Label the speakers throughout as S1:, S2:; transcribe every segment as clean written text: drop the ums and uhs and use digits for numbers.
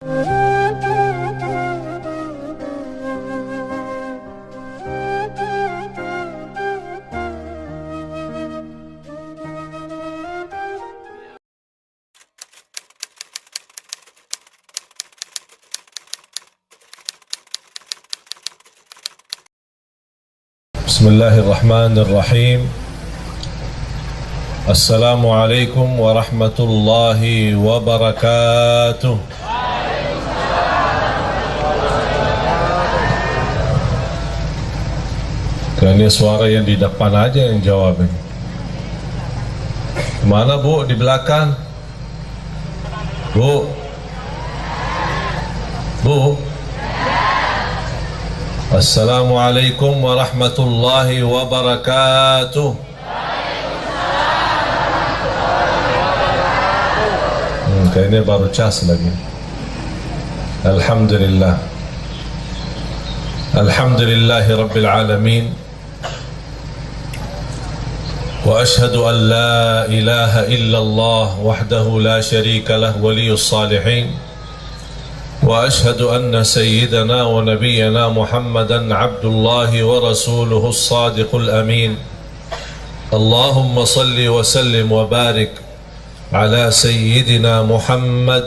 S1: بسم الله الرحمن الرحيم. السلام عليكم ورحمة الله وبركاته. Kayaknya suara yang di depan aja yang jawab ini. Mana Bu? Di belakang? Bu? Bu? Assalamualaikum warahmatullahi wabarakatuh. Kayaknya baru cas lagi. Alhamdulillah. Alhamdulillahi Rabbil Alamin. Wa ashhadu an la ilaha illallah wahdahu la sharika lah waliyus salihin. وأشهد أن سيدنا ونبينا محمدا عبد الله ورسوله الصادق الأمين. اللهم صل وسلم وبارك على سيدنا محمد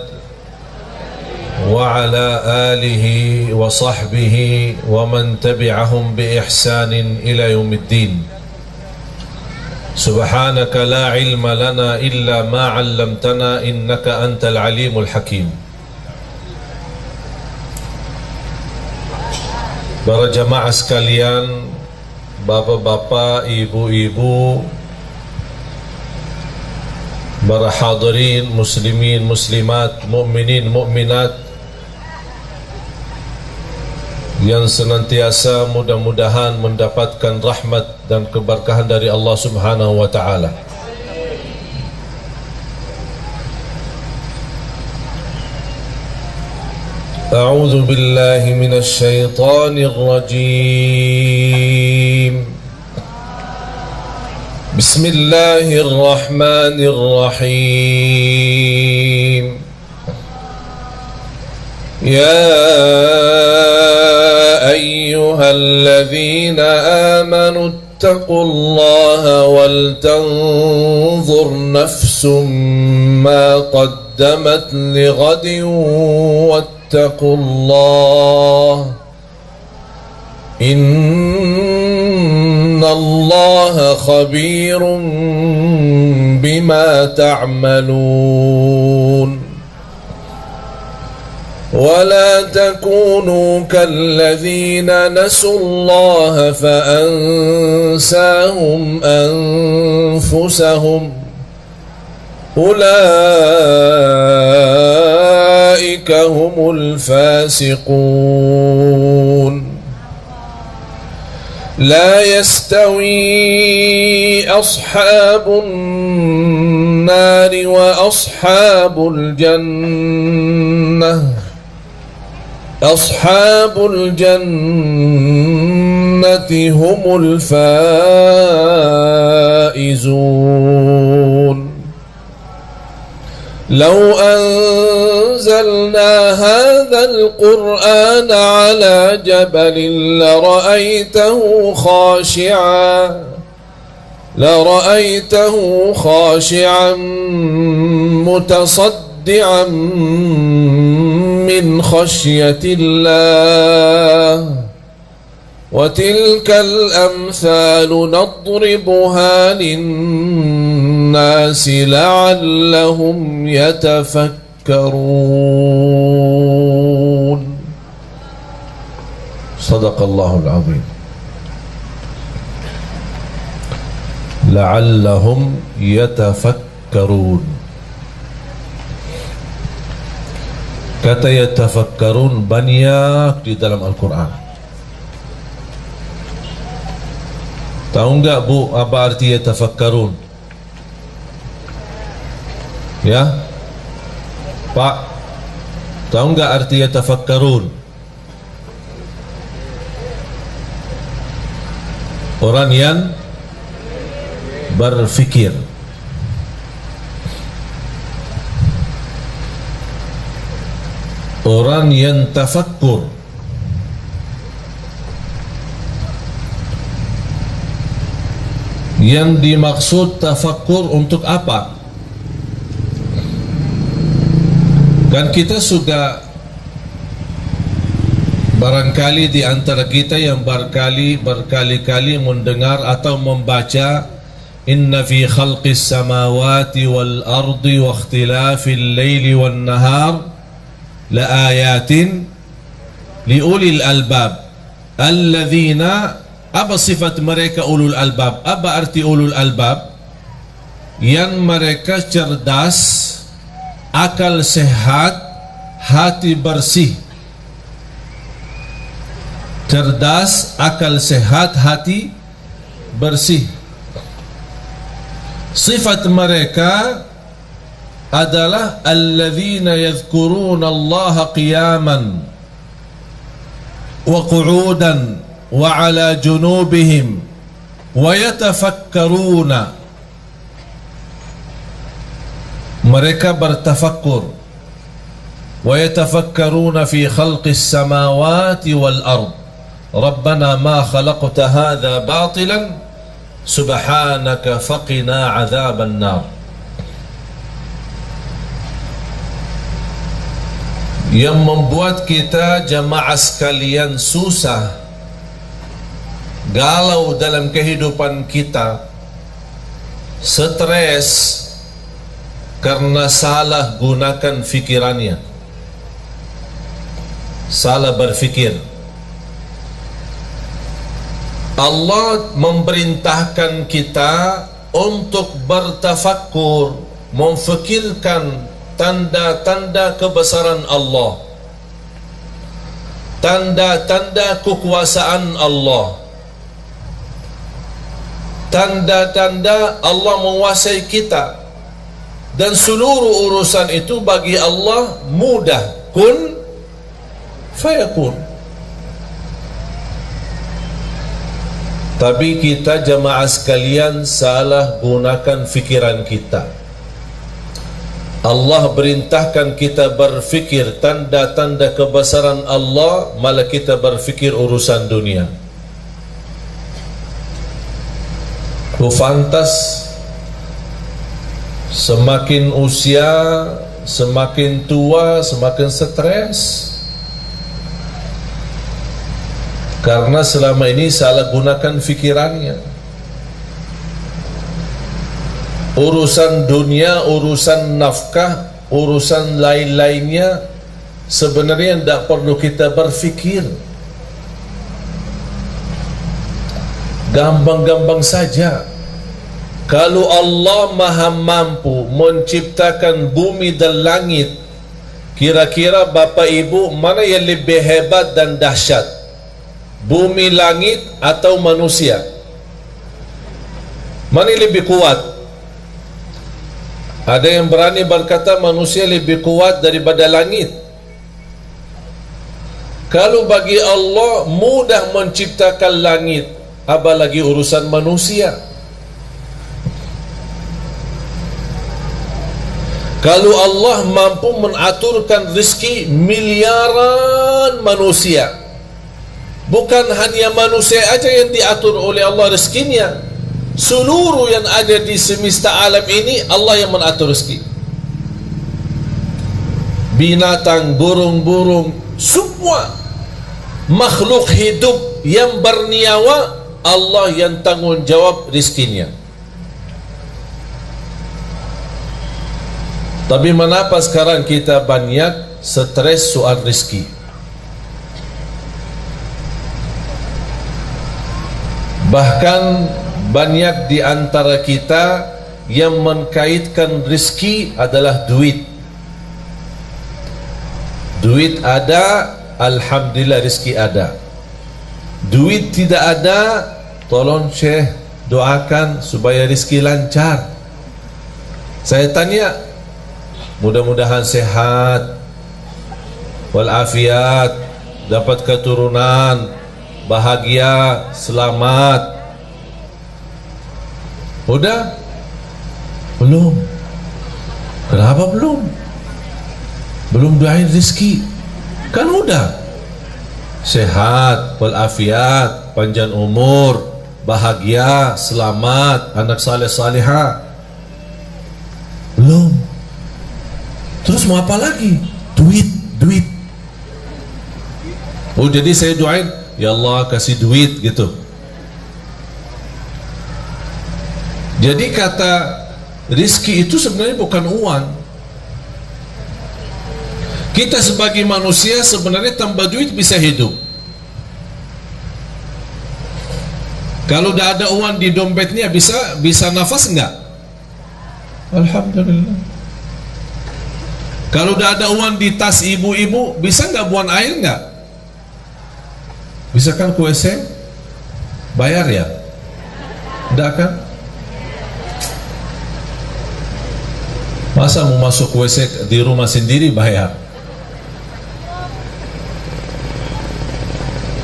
S1: وعلى آله وصحبه ومن تبعهم بإحسان إلى يوم الدين. سبحانك لا علم لنا إلا ما علمتنا إنك أنت العليم الحكيم. Para jamaah sekalian, bapak-bapak, ibu-ibu, para hadirin, muslimin, muslimat, mukminin, mukminat yang senantiasa mudah-mudahan mendapatkan rahmat dan keberkahan dari Allah Subhanahu wa taala. أعوذ بالله من الشيطان الرجيم. بسم الله الرحمن الرحيم. يا أيها الذين آمنوا اتقوا الله ولتنظر نفس ما قدمت لغد واتقوا الله إن الله خبير بما تعملون. ولا تكونوا كالذين نسوا الله فأنساهم أنفسهم أولئك هم الفاسقون. لا يستوي أصحاب النار وأصحاب الجنة. أصحاب الجنة هم الفائزون. لو أنزلنا هذا القرآن على جبل لرأيته خاشعا متصدعا من خشية الله. وتلك الأمثال نضربها للناس لعلهم يتفكرون. صدق الله العظيم. لعلهم يتفكرون. Kata yatafakkarun banyak di dalam Al-Quran. Tahu enggak Bu apa arti yatafakkarun? Ya Pak, tahu enggak arti yatafakkarun? Orang yang berfikir. orang yang tafakkur. Yang dimaksud tafakkur untuk apa? Kan kita sudah, barangkali di antara kita yang berkali-kali mendengar atau membaca inna fi khalqis samawati wal ardi wa ikhtilafil laili wan nahar la ayatin li ulil albab alladzina. Apa sifat mereka ulul albab? Apa arti ulul albab? Yang mereka cerdas, akal sehat, hati bersih. Cerdas, akal sehat, hati bersih. Sifat mereka adalah alladzina yadhkuruna Allah qiyaman wa qu'udan wa ala junubihim wa yatafakkaruna. Mereka bertafakkur. Wa yatafakkaruna fi khalqis samawati wal ard. Rabbana ma khalaqta hadha batilan subhanaka faqina adzaban nar. Yang membuat kita jamaah sekalian susah, galau dalam kehidupan kita, stres karena salah gunakan fikirannya, salah berfikir. Allah memerintahkan kita untuk bertafakkur, memfikirkan tanda-tanda kebesaran Allah, tanda-tanda kekuasaan Allah, tanda-tanda Allah menguasai kita, dan seluruh urusan itu bagi Allah mudah, kun fayakun. Tapi kita jamaah sekalian salah gunakan fikiran kita. Allah perintahkan kita berfikir tanda-tanda kebesaran Allah, malah kita berfikir urusan dunia. Fantas semakin usia, semakin tua, semakin stres, karena selama ini salah gunakan fikirannya. Urusan dunia, urusan nafkah, urusan lain-lainnya sebenarnya tidak perlu kita berfikir, gampang-gampang saja. Kalau Allah maha mampu menciptakan bumi dan langit, kira-kira Bapak Ibu mana yang lebih hebat dan dahsyat? Bumi, langit atau manusia? Mana yang lebih kuat? Ada yang berani berkata manusia lebih kuat daripada langit. Kalau bagi Allah mudah menciptakan langit, apalagi urusan manusia. Kalau Allah mampu mengaturkan rezeki miliaran manusia, bukan hanya manusia aja yang diatur oleh Allah rezekinya, seluruh yang ada di semesta alam ini Allah yang mengatur rezeki. Binatang, burung-burung, semua makhluk hidup yang bernyawa, Allah yang tanggung jawab rezekinya. Tapi mengapa sekarang kita banyak stres soal rezeki? Bahkan banyak di antara kita yang mengkaitkan rezeki adalah duit. Duit ada, alhamdulillah rezeki ada. Duit tidak ada, tolong Syekh doakan supaya rezeki lancar. Saya tanya, mudah-mudahan sehat walafiat, dapat keturunan, bahagia, selamat. Udah? Belum. Kenapa belum? Belum doain rezeki. Kan udah sehat, walafiat, panjang umur, bahagia, selamat, anak saleh salihah. Belum. Terus mau apa lagi? Duit. Oh, jadi saya doain, ya Allah kasih duit gitu. Jadi kata rizki itu sebenarnya bukan uang. Kita sebagai manusia sebenarnya tanpa duit bisa hidup. Kalau tidak ada uang di dompetnya bisa nafas enggak? Alhamdulillah. Kalau tidak ada uang di tas ibu-ibu, bisa enggak buang air enggak? Bisa kan ke WC? Bayar ya? Tidak kan? Masa mau masuk WC di rumah sendiri bayar?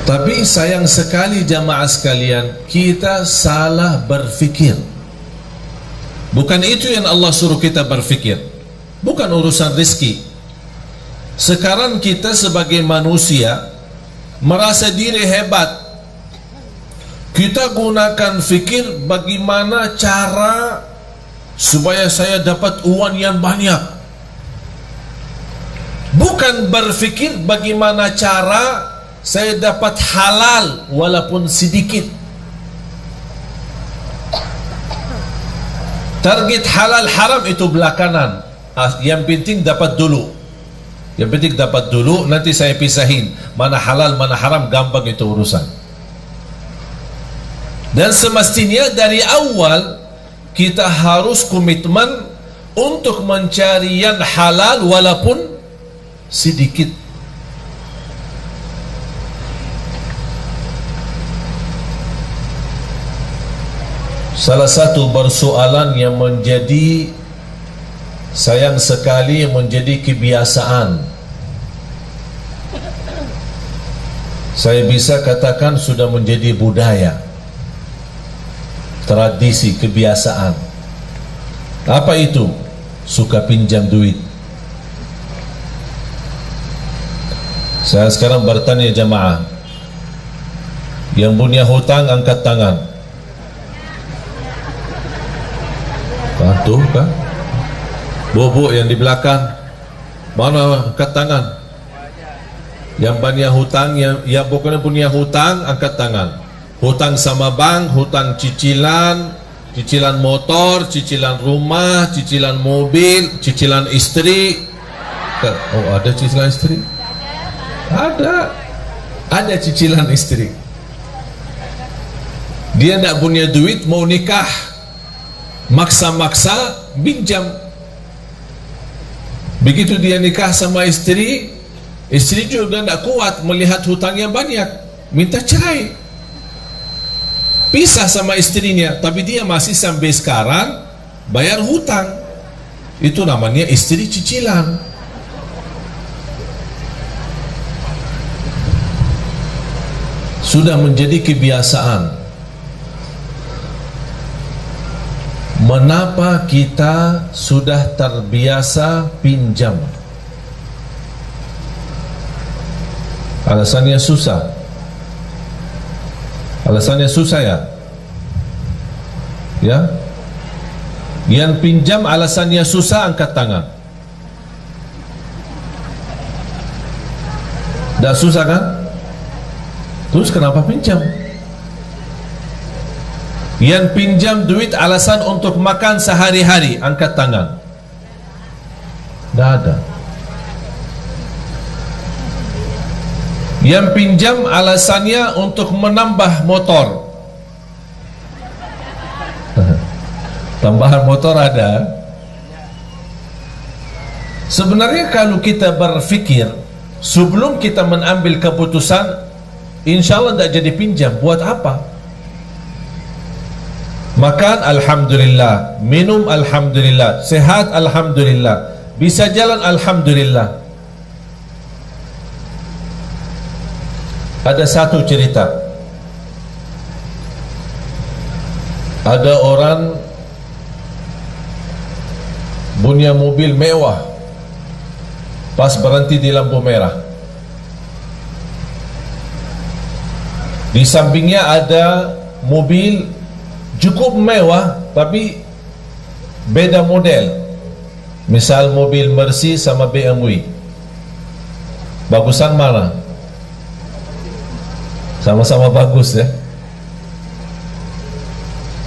S1: Tapi sayang sekali jamaah sekalian, kita salah berfikir. Bukan itu yang Allah suruh kita berfikir. Bukan urusan rezeki. Sekarang kita sebagai manusia merasa diri hebat. Kita gunakan fikir bagaimana cara supaya saya dapat uang yang banyak. Bukan berfikir bagaimana cara saya dapat halal walaupun sedikit. Target halal haram itu belakangan. Yang penting dapat dulu. Yang penting dapat dulu, nanti saya pisahin mana halal mana haram, gampang itu urusan. Dan semestinya dari awal kita harus komitmen untuk mencari yang halal walaupun sedikit. Salah satu persoalan yang menjadi sayang sekali menjadi kebiasaan, saya bisa katakan sudah menjadi budaya, tradisi, kebiasaan. Apa itu? Suka pinjam duit. Saya sekarang bertanya jamaah, yang punya hutang angkat tangan. Tuh kan, bobo yang di belakang, mana angkat tangan? Yang banyak hutang, yang bukan punya hutang angkat tangan. Hutang sama bank, hutang cicilan, cicilan motor, cicilan rumah, cicilan mobil, cicilan istri. Oh, ada cicilan istri? Ada cicilan istri. Dia tidak punya duit, mau nikah, maksa-maksa pinjam. Begitu dia nikah sama istri, istri juga tidak kuat melihat hutangnya banyak, minta cerai, pisah sama istrinya. Tapi dia masih sampai sekarang bayar hutang. Itu namanya istri cicilan. Sudah menjadi kebiasaan. Mengapa kita sudah terbiasa pinjam? Alasannya susah. Alasannya susah ya? Ya? Yang pinjam alasannya susah angkat tangan. Tidak susah kan? Terus kenapa pinjam? Yang pinjam duit alasan untuk makan sehari-hari, angkat tangan. Tidak ada. Yang pinjam alasannya untuk menambah motor. Tambahan motor ada. Sebenarnya kalau kita berfikir sebelum kita mengambil keputusan, insya Allah tidak jadi pinjam. Buat apa? Makan alhamdulillah, minum alhamdulillah, sehat alhamdulillah, bisa jalan alhamdulillah. Ada satu cerita, ada orang punya mobil mewah, pas berhenti di lampu merah, Di sampingnya ada mobil cukup mewah tapi beda model. Misal mobil Mercy sama BMW, bagusan mana? Sama-sama bagus ya.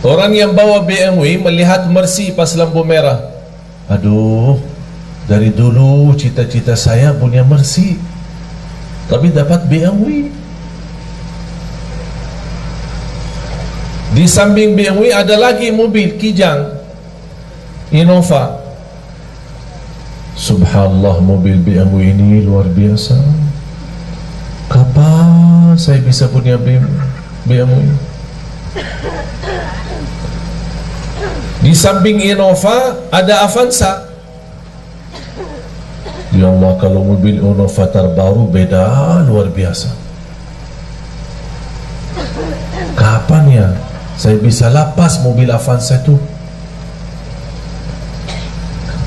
S1: Orang yang bawa BMW melihat Mercy pas lampu merah, aduh, dari dulu cita-cita saya punya Mercy, tapi dapat BMW. Di samping BMW ada lagi mobil Kijang, Innova. Subhanallah, mobil BMW ini luar biasa. Kapan saya bisa punya BMW? Di samping Innova ada Avanza. Ya Allah, kalau mobil Innova terbaru beda luar biasa. Kapan ya saya bisa lapas mobil Avanza itu?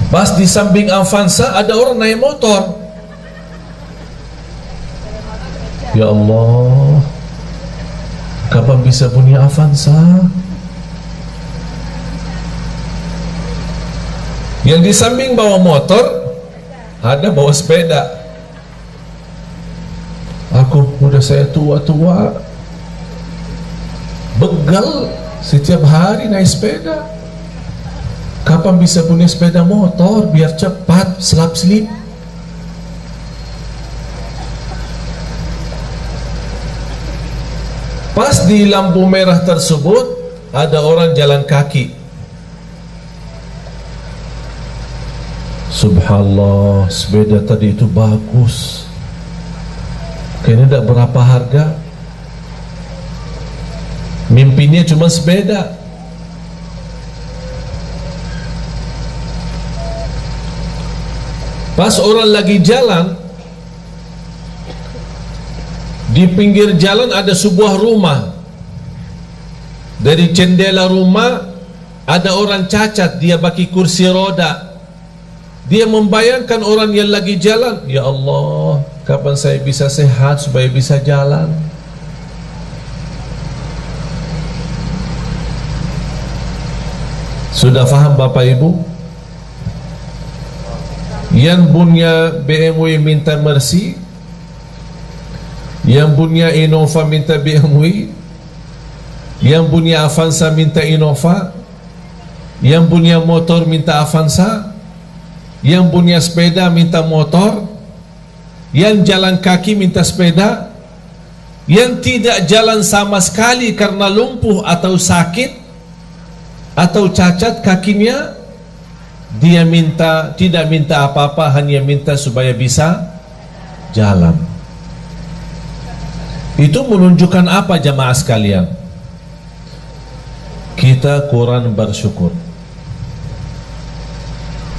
S1: Pas di samping Avanza ada orang naik motor. Ya Allah, kapan bisa punya Avanza? Yang di samping bawa motor ada bawa sepeda. Aku udah saya tua-tua, begal setiap hari naik sepeda. Kapan bisa punya sepeda motor biar cepat selap-selip? Pas di lampu merah tersebut ada orang jalan kaki. Subhanallah, sepeda tadi itu bagus. Kayaknya tidak berapa harga. Mimpinya cuma sepeda. Pas orang lagi jalan, di pinggir jalan ada sebuah rumah. Dari jendela rumah ada orang cacat, dia pakai kursi roda. Dia membayangkan orang yang lagi jalan, ya Allah, kapan saya bisa sehat supaya bisa jalan? Sudah faham Bapak Ibu? Yang punya BMW minta Mercy, yang punya Innova minta BMW, yang punya Avanza minta Innova, yang punya motor minta Avanza, yang punya sepeda minta motor, yang jalan kaki minta sepeda, yang tidak jalan sama sekali karena lumpuh atau sakit atau cacat kakinya, dia minta, tidak minta apa-apa, hanya minta supaya bisa jalan. Itu menunjukkan apa jamaah sekalian? Kita kurang bersyukur.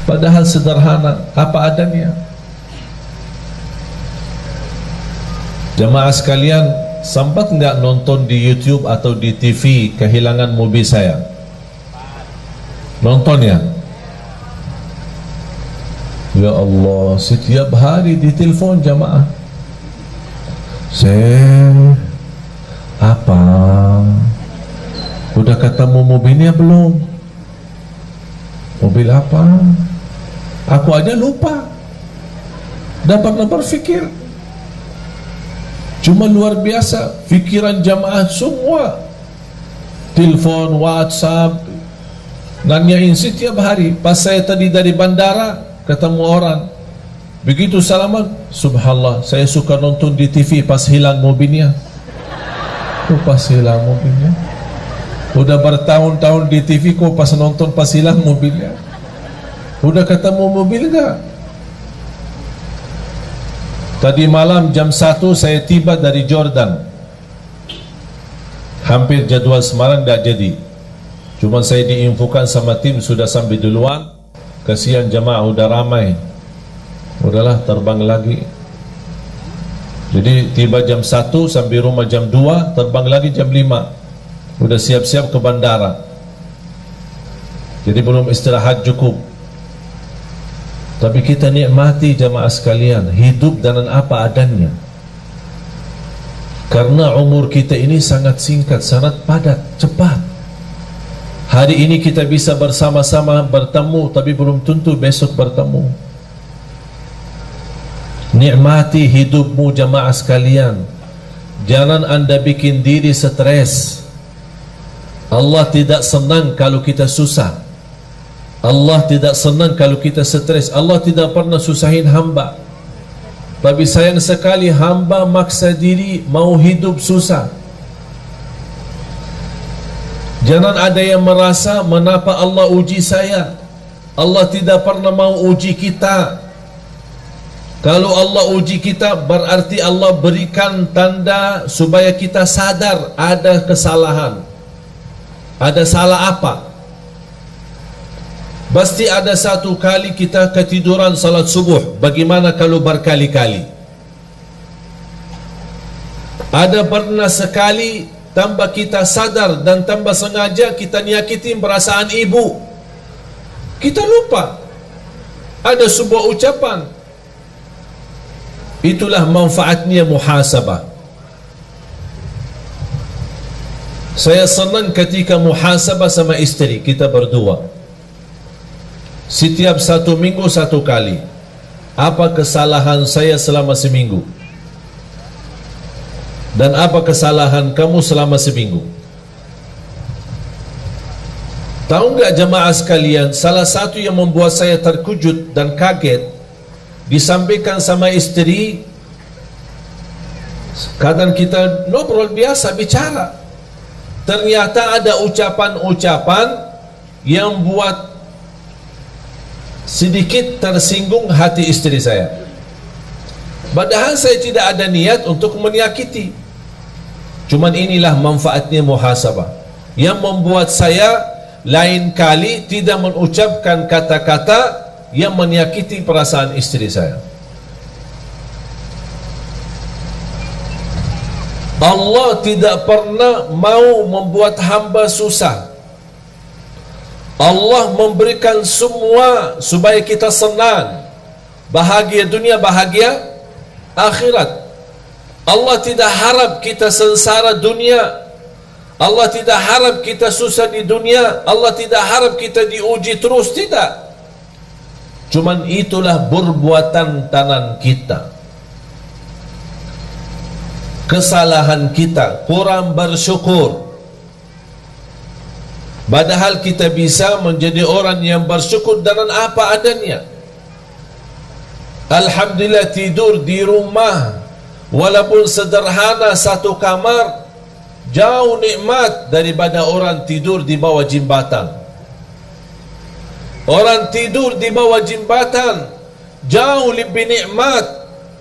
S1: Padahal sederhana, apa adanya. Jamaah sekalian, sempat nggak nonton di YouTube atau di TV kehilangan mobil saya? Nonton ya? Ya Allah, setiap hari ditelepon jamaah. Apa? Udah ketemu mobilnya belum? Mobil apa? Aku aja lupa. Dapat berpikir. Cuma luar biasa pikiran jamaah semua. Telepon, WhatsApp, nanyain setiap hari. Pas saya tadi dari bandara ketemu orang, begitu salaman, subhanallah, saya suka nonton di TV pas hilang mobilnya. Pas hilang mobilnya. Udah bertahun-tahun di TV, kok pas nonton pas hilang mobilnya. Udah ketemu mobil gak? Tadi malam jam 1 saya tiba dari Jordan. Hampir jadwal Semarang tidak jadi. Cuma saya diinfokan sama tim sudah sampai duluan. Kasihan jamaah udah ramai. Udahlah terbang lagi. Jadi tiba jam 1 sampai rumah jam 2, terbang lagi jam 5. Udah siap-siap ke bandara. Jadi belum istirahat cukup. Tapi kita nikmati jamaah sekalian, hidup dengan apa adanya. Karena umur kita ini sangat singkat, sangat padat, cepat. Hari ini kita bisa bersama-sama bertemu, tapi belum tentu besok bertemu. Nikmati hidupmu jamaah sekalian. Jangan anda bikin diri stres. Allah tidak senang kalau kita susah. Allah tidak senang kalau kita stres. Allah tidak pernah susahin hamba. Tapi sayang sekali hamba maksa diri mau hidup susah. Jangan ada yang merasa mengapa Allah uji saya. Allah tidak pernah mau uji kita. Kalau Allah uji kita berarti Allah berikan tanda supaya kita sadar ada kesalahan. Ada salah apa? Pasti ada satu kali kita ketiduran salat subuh. Bagaimana kalau berkali-kali? Ada pernah sekali tanpa kita sadar dan tanpa sengaja kita nyakitin perasaan ibu. Kita lupa. Ada sebuah ucapan. Itulah manfaatnya muhasabah. Saya senang ketika muhasabah sama istri kita berdua. Setiap 1 minggu 1 kali. Apa kesalahan saya selama seminggu? Dan apa kesalahan kamu selama seminggu? Tahu enggak jemaah sekalian, salah satu yang membuat saya terkejut dan kaget, disampaikan sama istri. Kadang kita ngobrol biasa bicara, ternyata ada ucapan-ucapan yang buat sedikit tersinggung hati istri saya. Padahal saya tidak ada niat untuk menyakiti. Cuman inilah manfaatnya muhasabah yang membuat saya lain kali tidak mengucapkan kata-kata yang menyakiti perasaan istri saya. Allah tidak pernah mau membuat hamba susah. Allah memberikan semua supaya kita senang, bahagia dunia, bahagia akhirat. Allah tidak harap kita sengsara dunia. Allah tidak harap kita susah di dunia. Allah tidak harap kita diuji terus, tidak. Cuman itulah perbuatan tangan kita, kesalahan kita, kurang bersyukur. Padahal kita bisa menjadi orang yang bersyukur dengan apa adanya. Alhamdulillah tidur di rumah walaupun sederhana satu kamar jauh nikmat daripada orang tidur di bawah jembatan. Orang tidur di bawah jembatan jauh lebih nikmat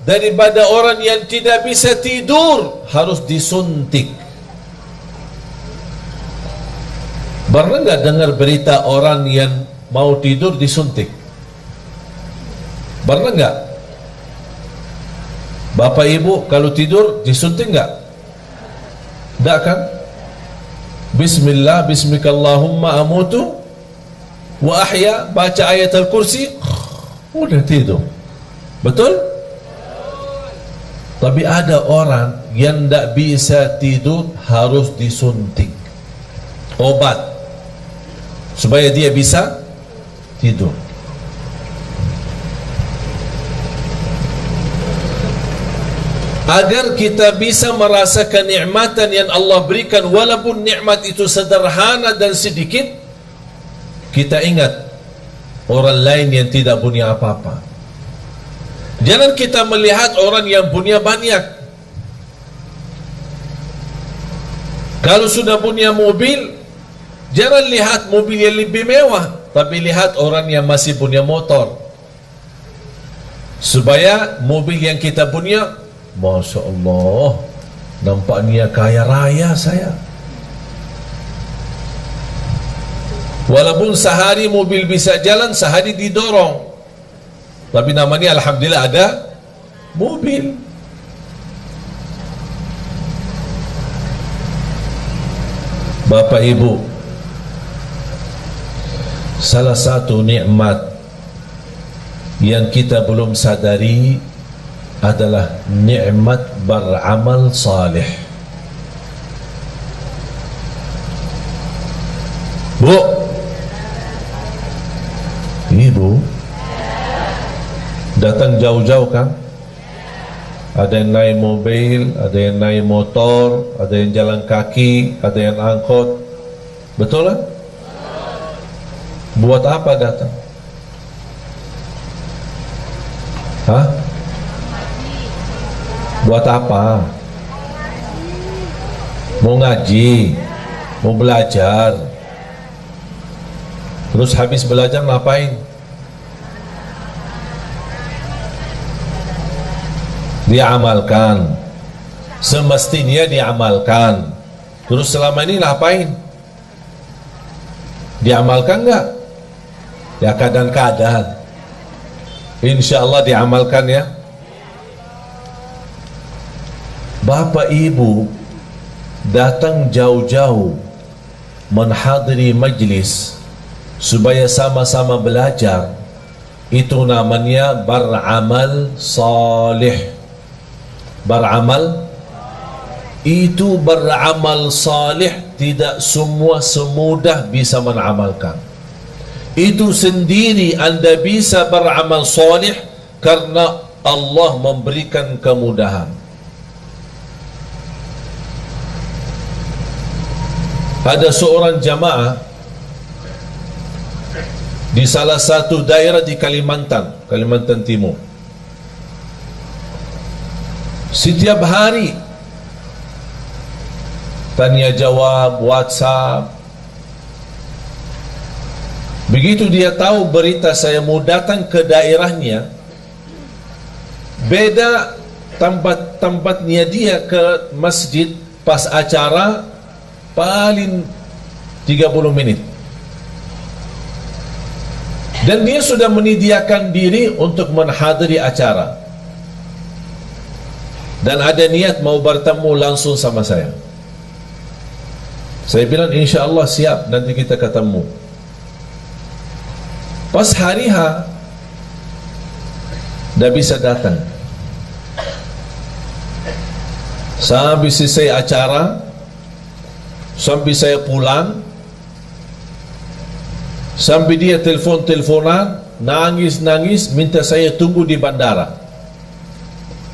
S1: daripada orang yang tidak bisa tidur harus disuntik. Pernah enggak dengar berita orang yang mau tidur disuntik? Pernah enggak? Bapak ibu kalau tidur disuntik enggak? Enggak kan? Bismillah, bismikallahumma amutu wa ahya, baca ayat al-kursi, udah tidur. Betul? Tapi ada orang yang enggak bisa tidur harus disuntik obat supaya dia bisa tidur. Agar kita bisa merasakan nikmatan yang Allah berikan, walaupun nikmat itu sederhana dan sedikit, kita ingat orang lain yang tidak punya apa-apa. Jangan kita melihat orang yang punya banyak. Kalau sudah punya mobil, jangan lihat mobil yang lebih mewah, tapi lihat orang yang masih punya motor. Supaya mobil yang kita punya, Masya Allah, nampaknya kaya raya saya. Walaupun sehari mobil bisa jalan, sehari didorong, tapi namanya Alhamdulillah ada mobil. Bapak ibu, salah satu nikmat yang kita belum sadari adalah nikmat beramal saleh. Bu, ibu datang jauh-jauh kan? Ada yang naik mobil, ada yang naik motor, ada yang jalan kaki, ada yang angkot. Betul kan? Buat apa datang? Hah? Buat apa? Mau ngaji, mau belajar. Terus habis belajar ngapain? Diamalkan. Semestinya diamalkan. Terus selama ini ngapain? Diamalkan enggak? Ya kadang-kadang. Insya Allah diamalkan ya. Bapak ibu datang jauh-jauh menghadiri majlis supaya sama-sama belajar, itu namanya beramal salih. Beramal itu beramal salih, tidak semua semudah bisa mengamalkan. Itu sendiri Anda bisa beramal salih karena Allah memberikan kemudahan. Ada seorang jamaah di salah satu daerah di Kalimantan Timur. Setiap hari tanya jawab, WhatsApp. Begitu dia tahu berita saya mau datang ke daerahnya, beda tempatnya dia ke masjid pas acara paling 30 menit. Dan dia sudah menyediakan diri untuk menghadiri acara. Dan ada niat mau bertemu langsung sama saya. Saya bilang insya Allah siap, nanti kita ketemu. Pas hari H dah bisa datang. Sampai selesai acara, sampai saya pulang, sampai dia teleponan, nangis minta saya tunggu di bandara.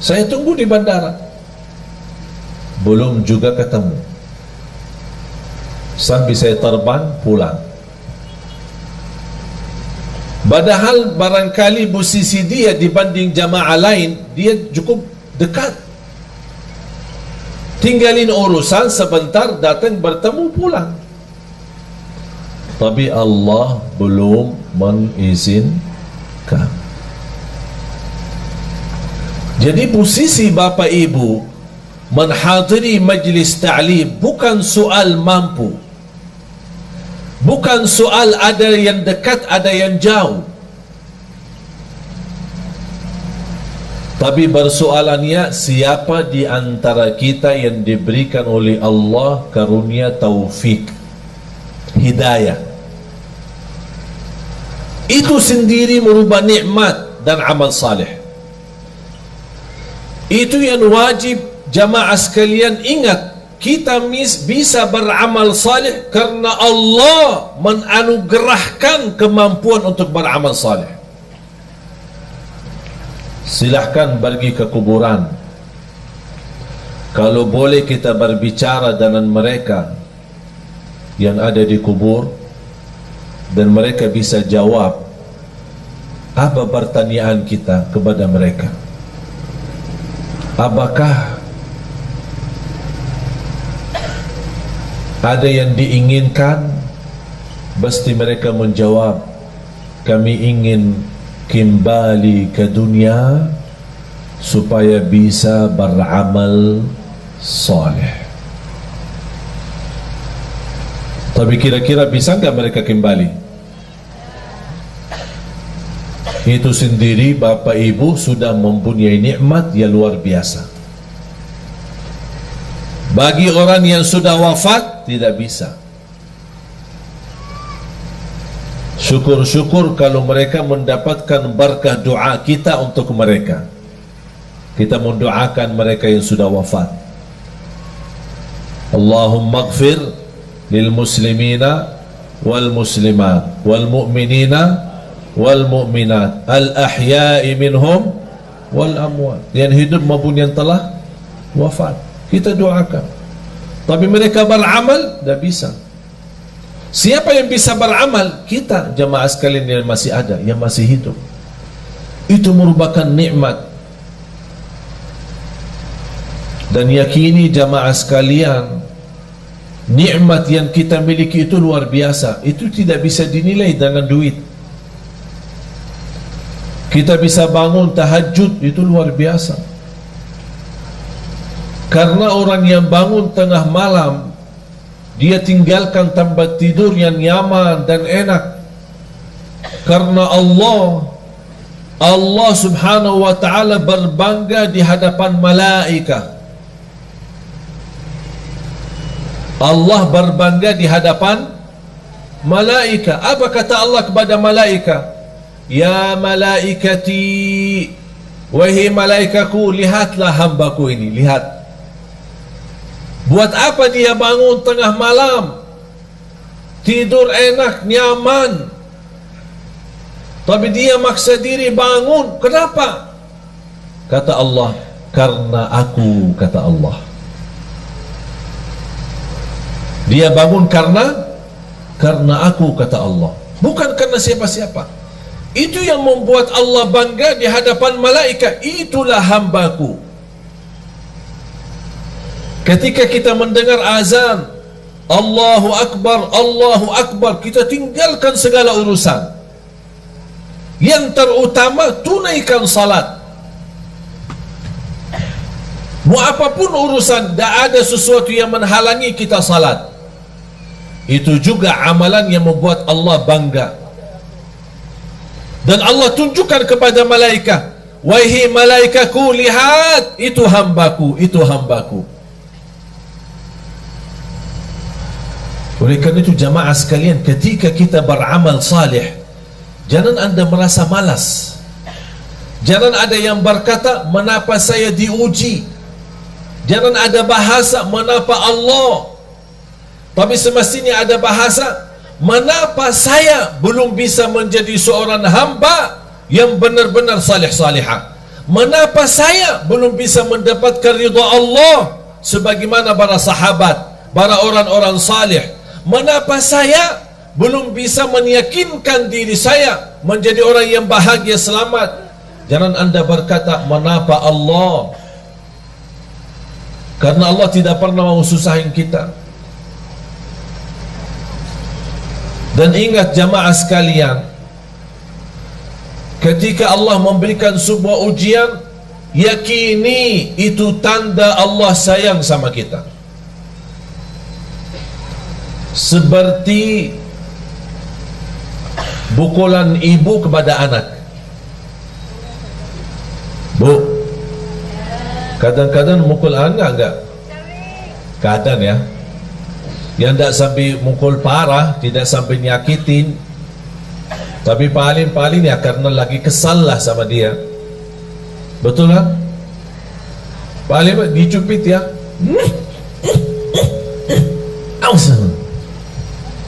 S1: Saya tunggu di bandara, belum juga ketemu. Sampai saya terbang pulang. Padahal barangkali posisi dia dibanding jamaah lain, dia cukup dekat. Tinggalin urusan sebentar, datang bertemu pulang. Tapi Allah belum mengizinkan. Jadi posisi Bapak Ibu menghadiri majlis ta'lim bukan soal mampu, bukan soal ada yang dekat ada yang jauh, tapi persoalannya siapa di antara kita yang diberikan oleh Allah karunia taufik, hidayah. Itu sendiri merubah nikmat dan amal saleh. Itu yang wajib jamaah sekalian ingat. Kita bisa beramal saleh karena Allah menanugerahkan kemampuan untuk beramal saleh. Silahkan pergi ke kuburan. Kalau boleh kita berbicara dengan mereka yang ada di kubur, dan mereka bisa jawab apa pertanyaan kita kepada mereka. Apakah ada yang diinginkan? Pasti mereka menjawab, kami ingin kembali ke dunia supaya bisa beramal soleh. Tapi kira-kira bisa nggak mereka kembali? Itu sendiri Bapak Ibu sudah mempunyai nikmat yang luar biasa. Bagi orang yang sudah wafat tidak bisa. Syukur-syukur kalau mereka mendapatkan berkah doa kita untuk mereka. Kita mendoakan mereka yang sudah wafat. Allahumma ighfir lil muslimina wal muslimat wal mu'minina wal mu'minat al ahya'i minhum wal amwat, yang hidup maupun yang telah wafat. Kita doakan. Tapi mereka beramal, tidak bisa. Siapa yang bisa beramal? Kita, jamaah sekalian yang masih ada, yang masih hidup. Itu merupakan nikmat. Dan yakini jamaah sekalian, nikmat yang kita miliki itu luar biasa. Itu tidak bisa dinilai dengan duit. Kita bisa bangun tahajud, itu luar biasa. Karena orang yang bangun tengah malam, dia tinggalkan tempat tidur yang nyaman dan enak, karena Allah subhanahu wa ta'ala berbangga di hadapan malaikat. Allah berbangga di hadapan malaikat. Apa kata Allah kepada malaikat? Ya malaikati, wahai malaikaku, lihatlah hambaku ini, lihat. Buat apa dia bangun tengah malam, tidur enak, nyaman, tapi dia maksa diri bangun? Kenapa? Kata Allah, karena aku, kata Allah. Dia bangun karena aku, kata Allah, bukan karena siapa-siapa. Itu yang membuat Allah bangga di hadapan malaikat. Itulah hambaku. Ketika kita mendengar azan Allahu Akbar, Allahu Akbar, kita tinggalkan segala urusan. Yang terutama, tunaikan salat. Mau apapun urusan, tidak ada sesuatu yang menghalangi kita salat. Itu juga amalan yang membuat Allah bangga. Dan Allah tunjukkan kepada malaikat, wahai malaikatku, lihat, itu hambaku, itu hambaku. Oleh kerana itu jamaah sekalian, ketika kita beramal salih, jangan anda merasa malas. Jangan ada yang berkata, mengapa saya diuji? Jangan ada bahasa, mengapa Allah? Tapi semestinya ada bahasa, mengapa saya belum bisa menjadi seorang hamba yang benar-benar salih-salihah? Mengapa saya belum bisa mendapatkan ridha Allah sebagaimana para sahabat, para orang-orang salih? Mengapa saya belum bisa meyakinkan diri saya menjadi orang yang bahagia, selamat? Jangan anda berkata, mengapa Allah? Karena Allah tidak pernah mau susahin kita. Dan ingat jamaah sekalian, ketika Allah memberikan sebuah ujian, yakini itu tanda Allah sayang sama kita. Seperti pukulan ibu kepada anak. Bu, kadang-kadang mukul anak enggak? Kadang ya. Yang tidak sampai mukul parah, tidak sampai nyakitin, tapi paling-paling ya karena lagi kesal lah sama dia. Betul kan? Paling dicupit ya,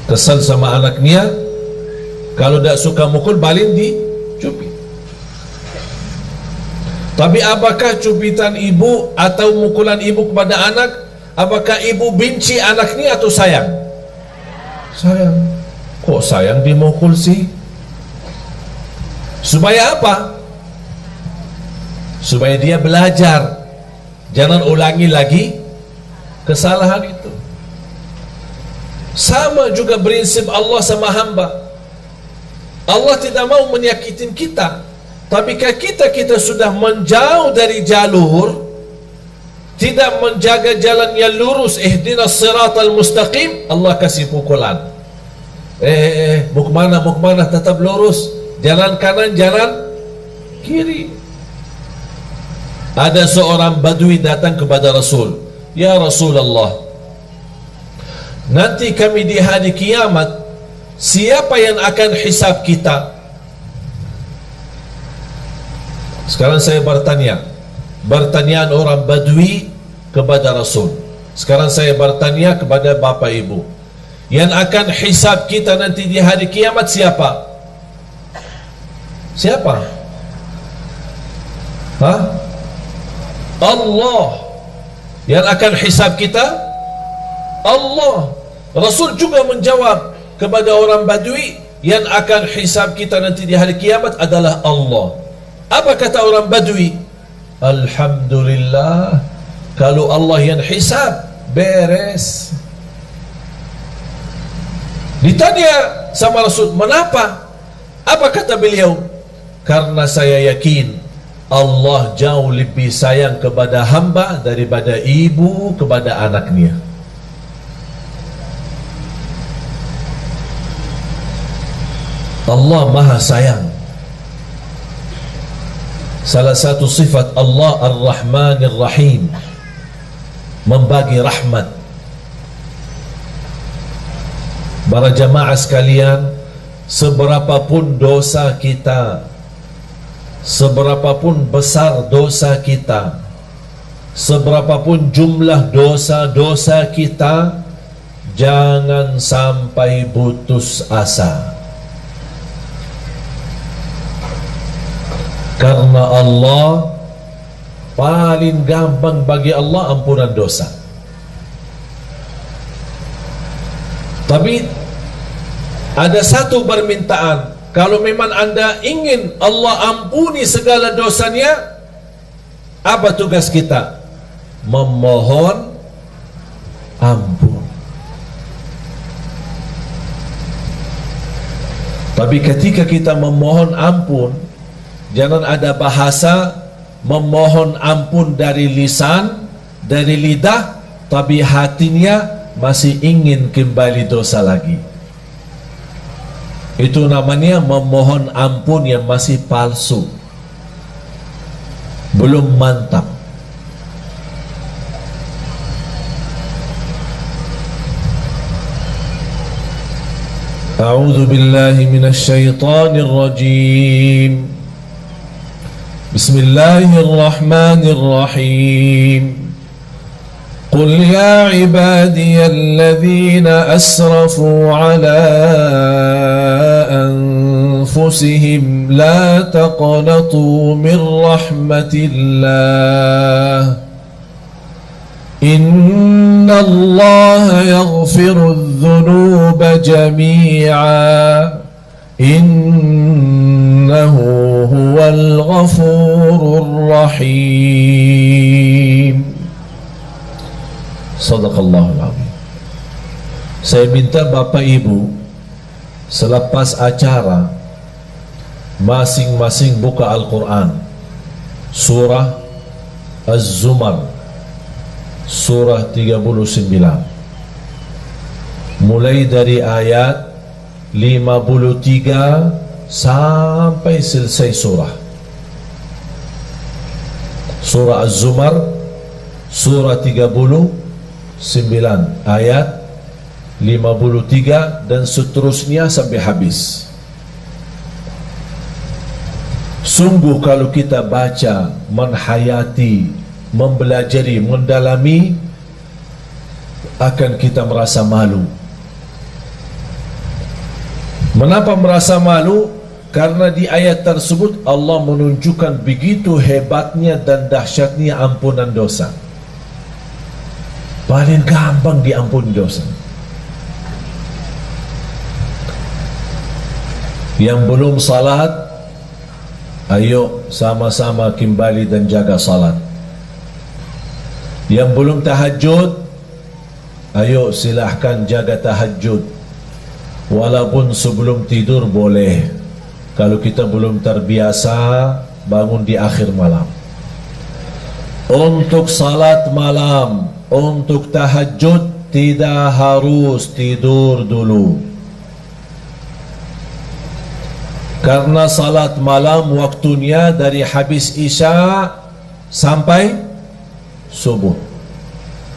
S1: kesal sama anaknya. Kalau tidak suka mukul, paling dicupit. Tapi apakah cupitan ibu atau mukulan ibu kepada anak, apakah ibu benci anaknya atau sayang? Sayang. Kok sayang dimukul sih? Supaya apa? Supaya dia belajar, jangan ulangi lagi kesalahan itu. Sama juga prinsip Allah sama hamba. Allah tidak mau menyakitin kita, tapi kita sudah menjauh dari jalur, tidak menjaga jalan yang lurus, ihdinas siratal mustaqim, Allah kasih pukulan. Mau kemana, tetap lurus, jalan kanan, jalan kiri. Ada seorang badui datang kepada Rasul, ya Rasulullah, nanti kami di hari kiamat, siapa yang akan hisab kita? Sekarang saya bertanya, pertanyaan orang badui kepada Rasul. Sekarang saya bertanya kepada bapak ibu, Yang akan hisab kita nanti di hari kiamat siapa? Siapa? Allah. Yang akan hisab kita Allah. Rasul juga menjawab kepada orang Badui, yang akan hisab kita nanti di hari kiamat adalah Allah. Apa kata orang Badui? Alhamdulillah, kalau Allah yang hisab, beres. Ditanya sama Rasul, "Mengapa?" Apa kata beliau? "Karena saya yakin Allah jauh lebih sayang kepada hamba daripada ibu kepada anaknya." Allah Maha Sayang. Salah satu sifat Allah Ar-Rahmanir Rahim, membagi rahmat. Para jamaah sekalian, seberapapun dosa kita, seberapapun besar dosa kita, seberapapun jumlah dosa-dosa kita, jangan sampai putus asa. Karena Allah paling gampang bagi Allah ampunan dosa. Tapi ada satu permintaan, kalau memang anda ingin Allah ampuni segala dosanya, apa tugas kita? Memohon ampun. Tapi ketika kita memohon ampun, jangan ada bahasa memohon ampun dari lisan, dari lidah, tapi hatinya masih ingin kembali dosa lagi. Itu namanya memohon ampun yang masih palsu, belum mantap. A'udzu billahi minasy syaithanir rajim. Bismillahirrahmanirrahim. Qul ya ibadiyalladzina asrafu ala anfusihim la taqnatu min rahmatillah. Innallaha yaghfirudz dzunuba jami'a. Innahu huwal ghafurur rahim. Sadaqallahul azim. Saya minta Bapak Ibu selepas acara masing-masing buka Al-Quran, surah Az-Zumar, surah 39, mulai dari ayat 53 sampai selesai surah. Surah Az-Zumar, surah 39 ayat 53 dan seterusnya sampai habis. Sungguh kalau kita baca, menhayati, mempelajari, mendalami, akan kita merasa malu. Mengapa merasa malu? Karena di ayat tersebut Allah menunjukkan begitu hebatnya dan dahsyatnya ampunan dosa. Paling gampang diampuni dosa. Yang belum salat, ayo sama-sama kembali dan jaga salat. Yang belum tahajud, ayo silahkan jaga tahajud. Walaupun sebelum tidur boleh. Kalau kita belum terbiasa, bangun di akhir malam. Untuk salat malam, untuk tahajud, tidak harus tidur dulu. Karena salat malam waktunya dari habis Isya sampai subuh.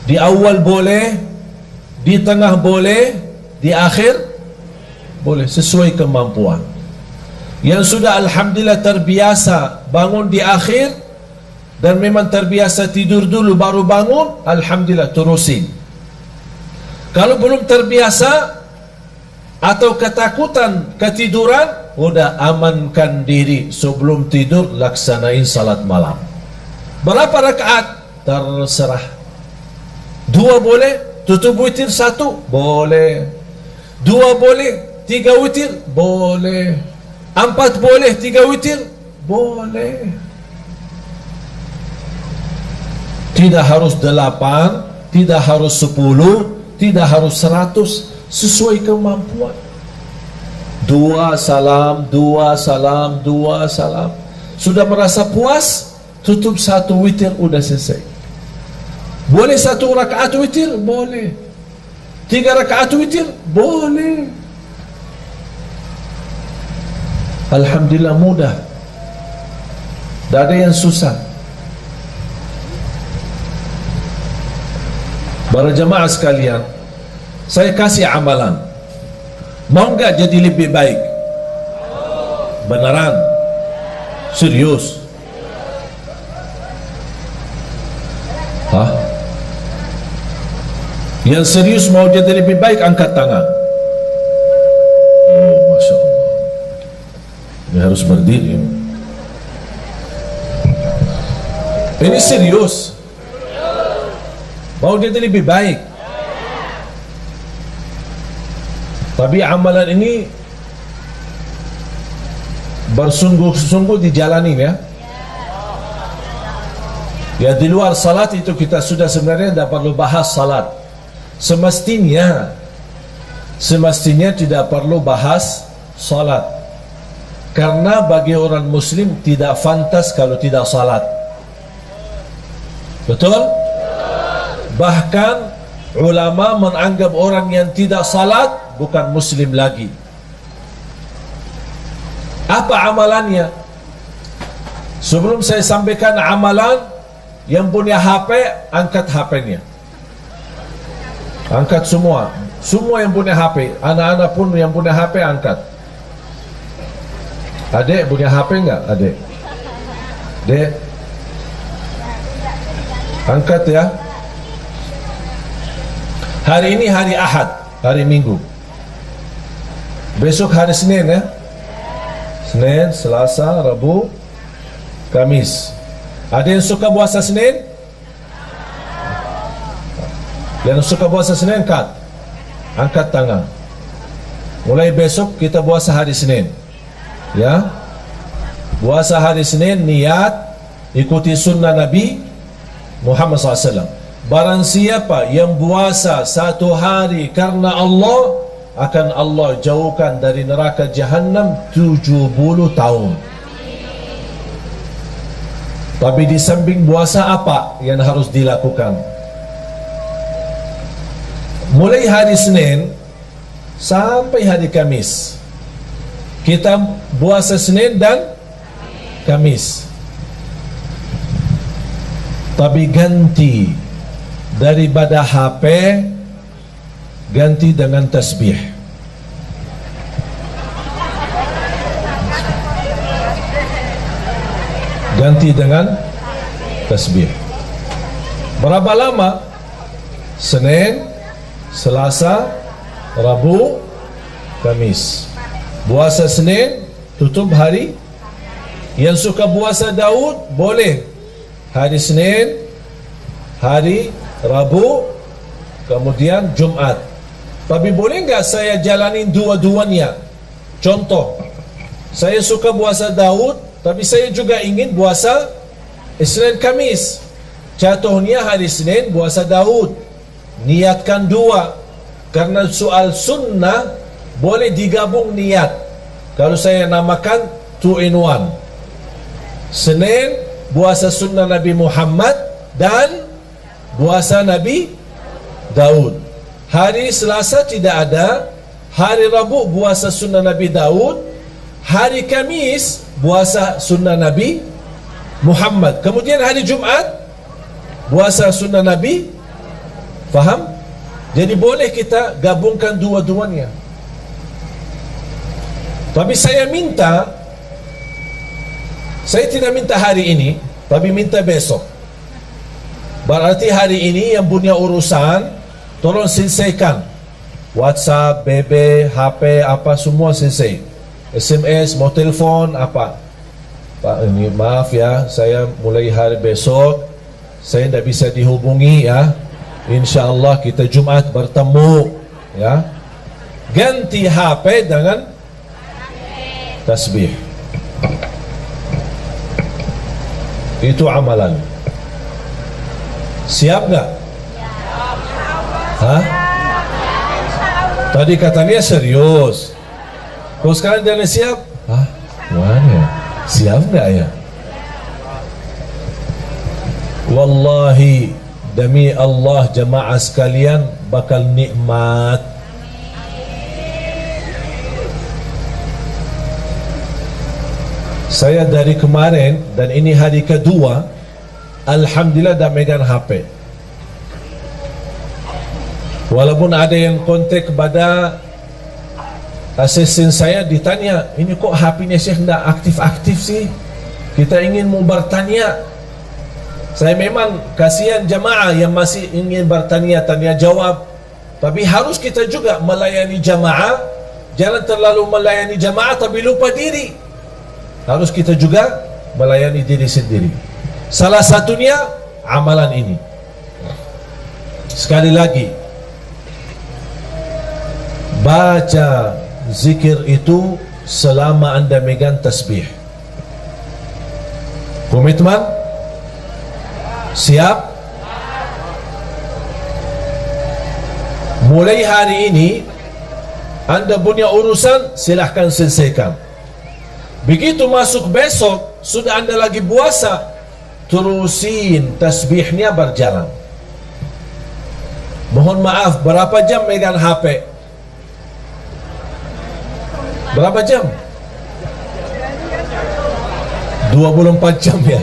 S1: Di awal boleh, di tengah boleh, di akhir boleh, sesuai kemampuan. Yang sudah alhamdulillah terbiasa bangun di akhir dan memang terbiasa tidur dulu baru bangun, alhamdulillah terusin. Kalau belum terbiasa, atau ketakutan ketiduran, udah amankan diri sebelum tidur, laksanain salat malam. Berapa rakaat? Terserah. 2 boleh, tutup witir 1 boleh, 2 boleh, 3 witir boleh, 4 boleh, 3 witir boleh. Tidak harus 8, tidak harus 10, tidak harus 100, sesuai kemampuan. 2 salam, 2 salam, 2 salam. Sudah merasa puas, tutup 1 witir, udah selesai. Boleh 1 rakaat witir? Boleh. 3 rakaat witir? Boleh. Alhamdulillah mudah. Tak ada yang susah. Para jemaah sekalian, saya kasih amalan. Mau enggak jadi lebih baik? Beneran? Serius? Hah? Yang serius mau jadi lebih baik, angkat tangan. Oh, Masya Allah. Ini harus berdiri. Ini serius. Mau jadi lebih baik. Tapi amalan ini bersungguh-sungguh dijalani ya. Ya, di luar salat itu kita sudah sebenarnya tidak perlu bahas salat. Semestinya tidak perlu bahas salat. Karena bagi orang muslim tidak fantas kalau tidak salat. Betul? Bahkan ulama menganggap orang yang tidak salat bukan muslim lagi. Apa amalannya? Sebelum saya sampaikan amalan, yang punya HP, angkat HP-nya. Angkat semua. Semua yang punya HP. Anak-anak pun yang punya HP, angkat. Adik punya HP enggak? Adik? Dek? Angkat ya. Hari ini hari Ahad, hari Minggu. Besok hari Senin ya. Senin, Selasa, Rabu, Kamis. Ada yang suka puasa Senin? Yang suka puasa Senin, angkat tangan. Mulai besok kita puasa hari Senin. Ya. Puasa hari Senin, niat ikuti sunnah Nabi Muhammad SAW. Barang siapa yang puasa 1 hari karena Allah, akan Allah jauhkan dari neraka Jahannam 70 tahun. Tapi di samping puasa apa yang harus dilakukan? Mulai hari Senin sampai hari Kamis, kita puasa Senin dan Kamis. Tapi ganti daripada HP, ganti dengan tasbih. Ganti dengan tasbih. Berapa lama? Senin, Selasa, Rabu, Kamis. Puasa Senin, tutup hari. Yang suka puasa Daud, boleh hari Senin, hari Rabu, kemudian Jumat. Tapi boleh nggak saya jalanin dua-duanya? Contoh, saya suka puasa Daud, tapi saya juga ingin puasa Senin Kamis. Jatuhnya hari Senin puasa Daud. Niatkan 2. Karena soal sunnah boleh digabung niat. Kalau saya namakan 2 in 1. Senin puasa sunnah Nabi Muhammad dan puasa Nabi Daud. Hari Selasa tidak ada. Hari Rabu puasa sunnah Nabi Daud. Hari Kamis puasa sunnah Nabi Muhammad. Kemudian hari Jumat puasa sunnah Nabi. Faham? Jadi boleh kita gabungkan dua-duanya. Tapi saya tidak minta hari ini, tapi minta besok. Berarti hari ini yang punya urusan, tolong selesaikan. WhatsApp, BB, HP, apa semua selesai. SMS, mau telefon, apa. Pak, ini maaf ya, saya mulai hari besok saya tidak bisa dihubungi ya. InsyaAllah kita Jumat bertemu ya. Ganti HP dengan tasbih. Itu amalan. Siap nggak? Hah? Tadi katanya serius. Kalau sekarang jangan siap? Hah? Mana ya? Siap nggak ya? Wallahi, demi Allah jemaah sekalian, bakal nikmat. Saya dari kemarin dan ini hari kedua, alhamdulillah dah megang HP. Walaupun ada yang kontak kepada asisten saya, ditanya, ini kok HP-nya Syekh tidak aktif-aktif sih? Kita ingin mau bertanya. Saya memang kasihan jemaah yang masih ingin bertanya, tanya jawab. Tapi harus kita juga melayani jemaah. Jangan terlalu melayani jemaah tapi lupa diri. Harus kita juga melayani diri sendiri. Salah satunya amalan ini. Sekali lagi, baca zikir itu selama anda megang tasbih. Komitmen? Siap? Mulai hari ini anda punya urusan, silahkan selesaikan. Begitu masuk besok, sudah anda lagi puasa, terusin tasbihnya berjalan. Mohon maaf, berapa jam megang HP? Berapa jam? 24 jam ya.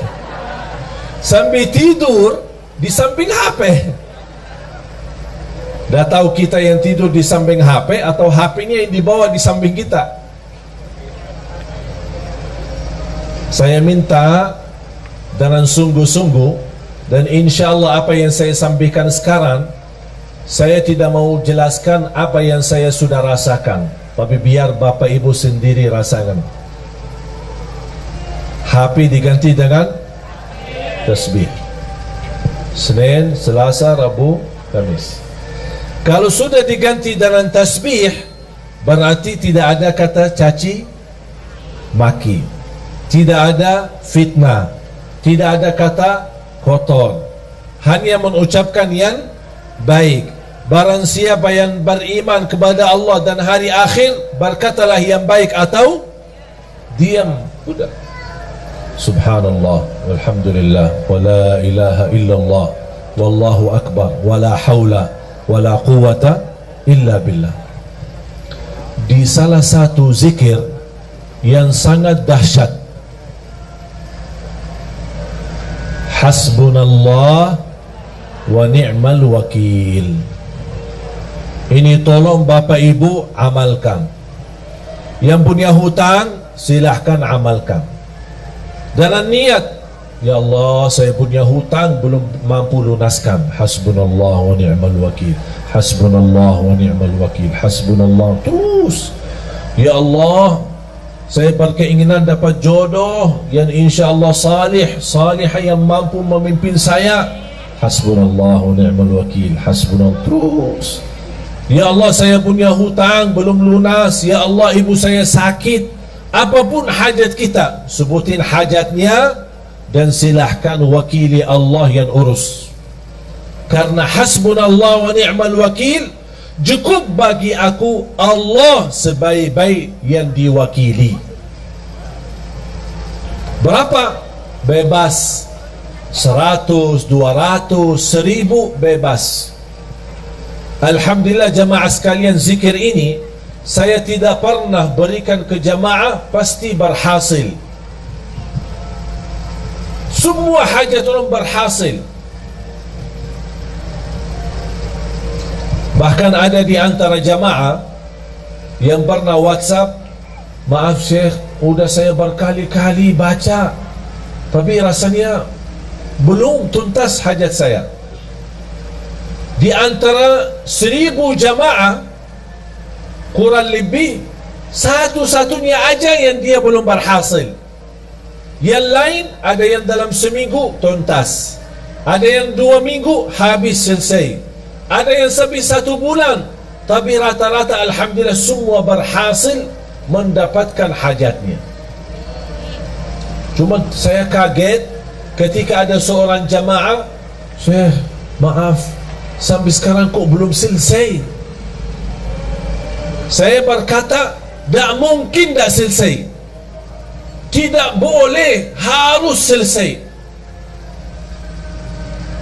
S1: Sambil tidur di samping HP. Dah tahu kita yang tidur di samping HP atau HP-nya yang dibawa di samping kita. Saya minta dengan sungguh-sungguh, dan insya Allah apa yang saya sampaikan sekarang, saya tidak mau jelaskan apa yang saya sudah rasakan, tapi biar Bapak Ibu sendiri rasakan. HP diganti dengan tasbih. Senin, Selasa, Rabu, Kamis. Kalau sudah diganti dengan tasbih, berarti tidak ada kata caci maki, tidak ada fitnah, tidak ada kata kotor, hanya mengucapkan yang baik. Barang siapa yang beriman kepada Allah dan hari akhir, berkatalah yang baik atau diam. Sudah. Subhanallah, walhamdulillah, wa la ilaha illallah, wallahu akbar, wa la hawla wa la quwata illa billah. Di salah satu zikir yang sangat dahsyat, hasbunallah wa ni'mal wakil. Ini tolong Bapak Ibu amalkan. Yang punya hutang silahkan amalkan. Dalam niat, ya Allah saya punya hutang belum mampu lunaskan. Hasbunallah wa ni'mal wakil, hasbunallah wa ni'mal wakil, hasbunallah. Terus, ya Allah saya berkeinginan dapat jodoh yang insya Allah salih, salihah yang mampu memimpin saya. Hasbunallah wa ni'mal wakil, hasbunallah. Terus, ya Allah saya punya hutang belum lunas, ya Allah ibu saya sakit. Apapun hajat kita, sebutin hajatnya dan silahkan wakili Allah yang urus. Karena hasbunallah wa ni'mal wakil, cukup bagi aku Allah sebaik-baik yang diwakili. Berapa? Bebas. 100, 200, 1000 bebas. Alhamdulillah jemaah sekalian, zikir ini saya tidak pernah berikan ke jemaah pasti berhasil. Semua hajat orang berhasil. Bahkan ada di antara jemaah yang pernah WhatsApp, maaf Syekh, udah saya berkali-kali baca tapi rasanya belum tuntas hajat saya. Di antara 1000 jemaah kurang lebih satu-satunya aja yang dia belum berhasil. Yang lain ada yang dalam seminggu tuntas, ada yang 2 minggu habis selesai, ada yang sampai 1 bulan. Tapi rata-rata alhamdulillah semua berhasil mendapatkan hajatnya. Cuma saya kaget ketika ada seorang jamaah, saya maaf sampai sekarang kok belum selesai. Saya berkata, tak mungkin tak selesai, tidak boleh, harus selesai.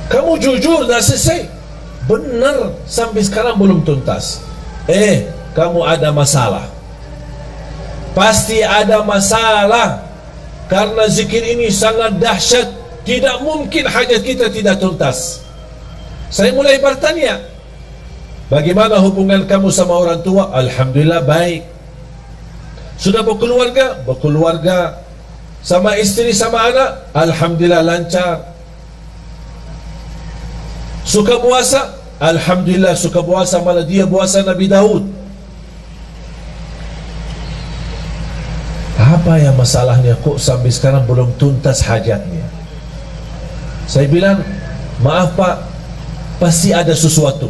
S1: Kamu jujur tak selesai? Benar, sampai sekarang belum tuntas. Kamu ada masalah, pasti ada masalah. Karena zikir ini sangat dahsyat, tidak mungkin hajat kita tidak tuntas. Saya mulai bertanya, bagaimana hubungan kamu sama orang tua? Alhamdulillah baik. Sudah berkeluarga? Berkeluarga. Sama istri, sama anak? Alhamdulillah lancar. Suka puasa? Alhamdulillah suka puasa, malah dia puasa Nabi Daud. Apa yang masalahnya kok sampai sekarang belum tuntas hajatnya? Saya bilang, maaf Pak, pasti ada sesuatu.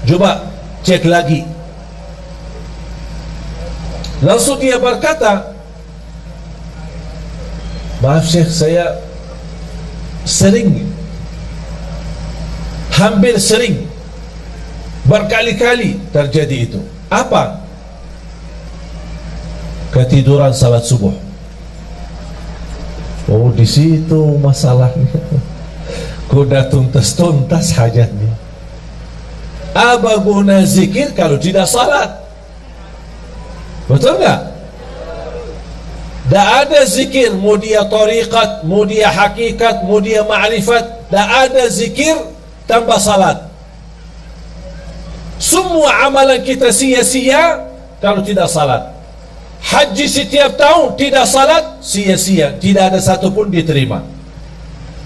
S1: Coba cek lagi. Langsung dia berkata, maaf Syekh, saya hampir sering, berkali-kali terjadi itu. Apa? Ketiduran salat subuh. Oh, di situ masalahnya. Kuda tuntas hajatnya. Apa guna zikir kalau tidak salat? Betul nggak? Tak ada zikir, mau dia tariqat, mau dia hakikat, mau dia ma'rifat, tak ada zikir tanpa salat. Semua amalan kita sia-sia kalau tidak salat. Haji setiap tahun tidak salat, sia-sia, tidak ada satupun diterima.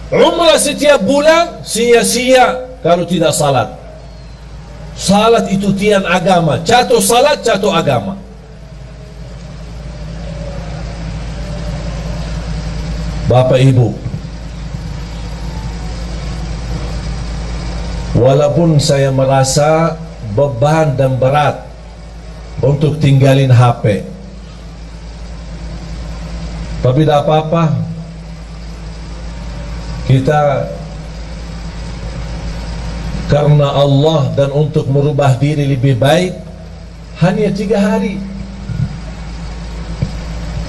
S1: Umrah setiap bulan, sia-sia kalau tidak salat. Salat itu tiang agama. Jatuh salat, jatuh agama. Bapak Ibu, walaupun saya merasa beban dan berat untuk tinggalin HP, tapi tidak apa-apa. Kita karena Allah dan untuk merubah diri lebih baik, hanya 3 hari.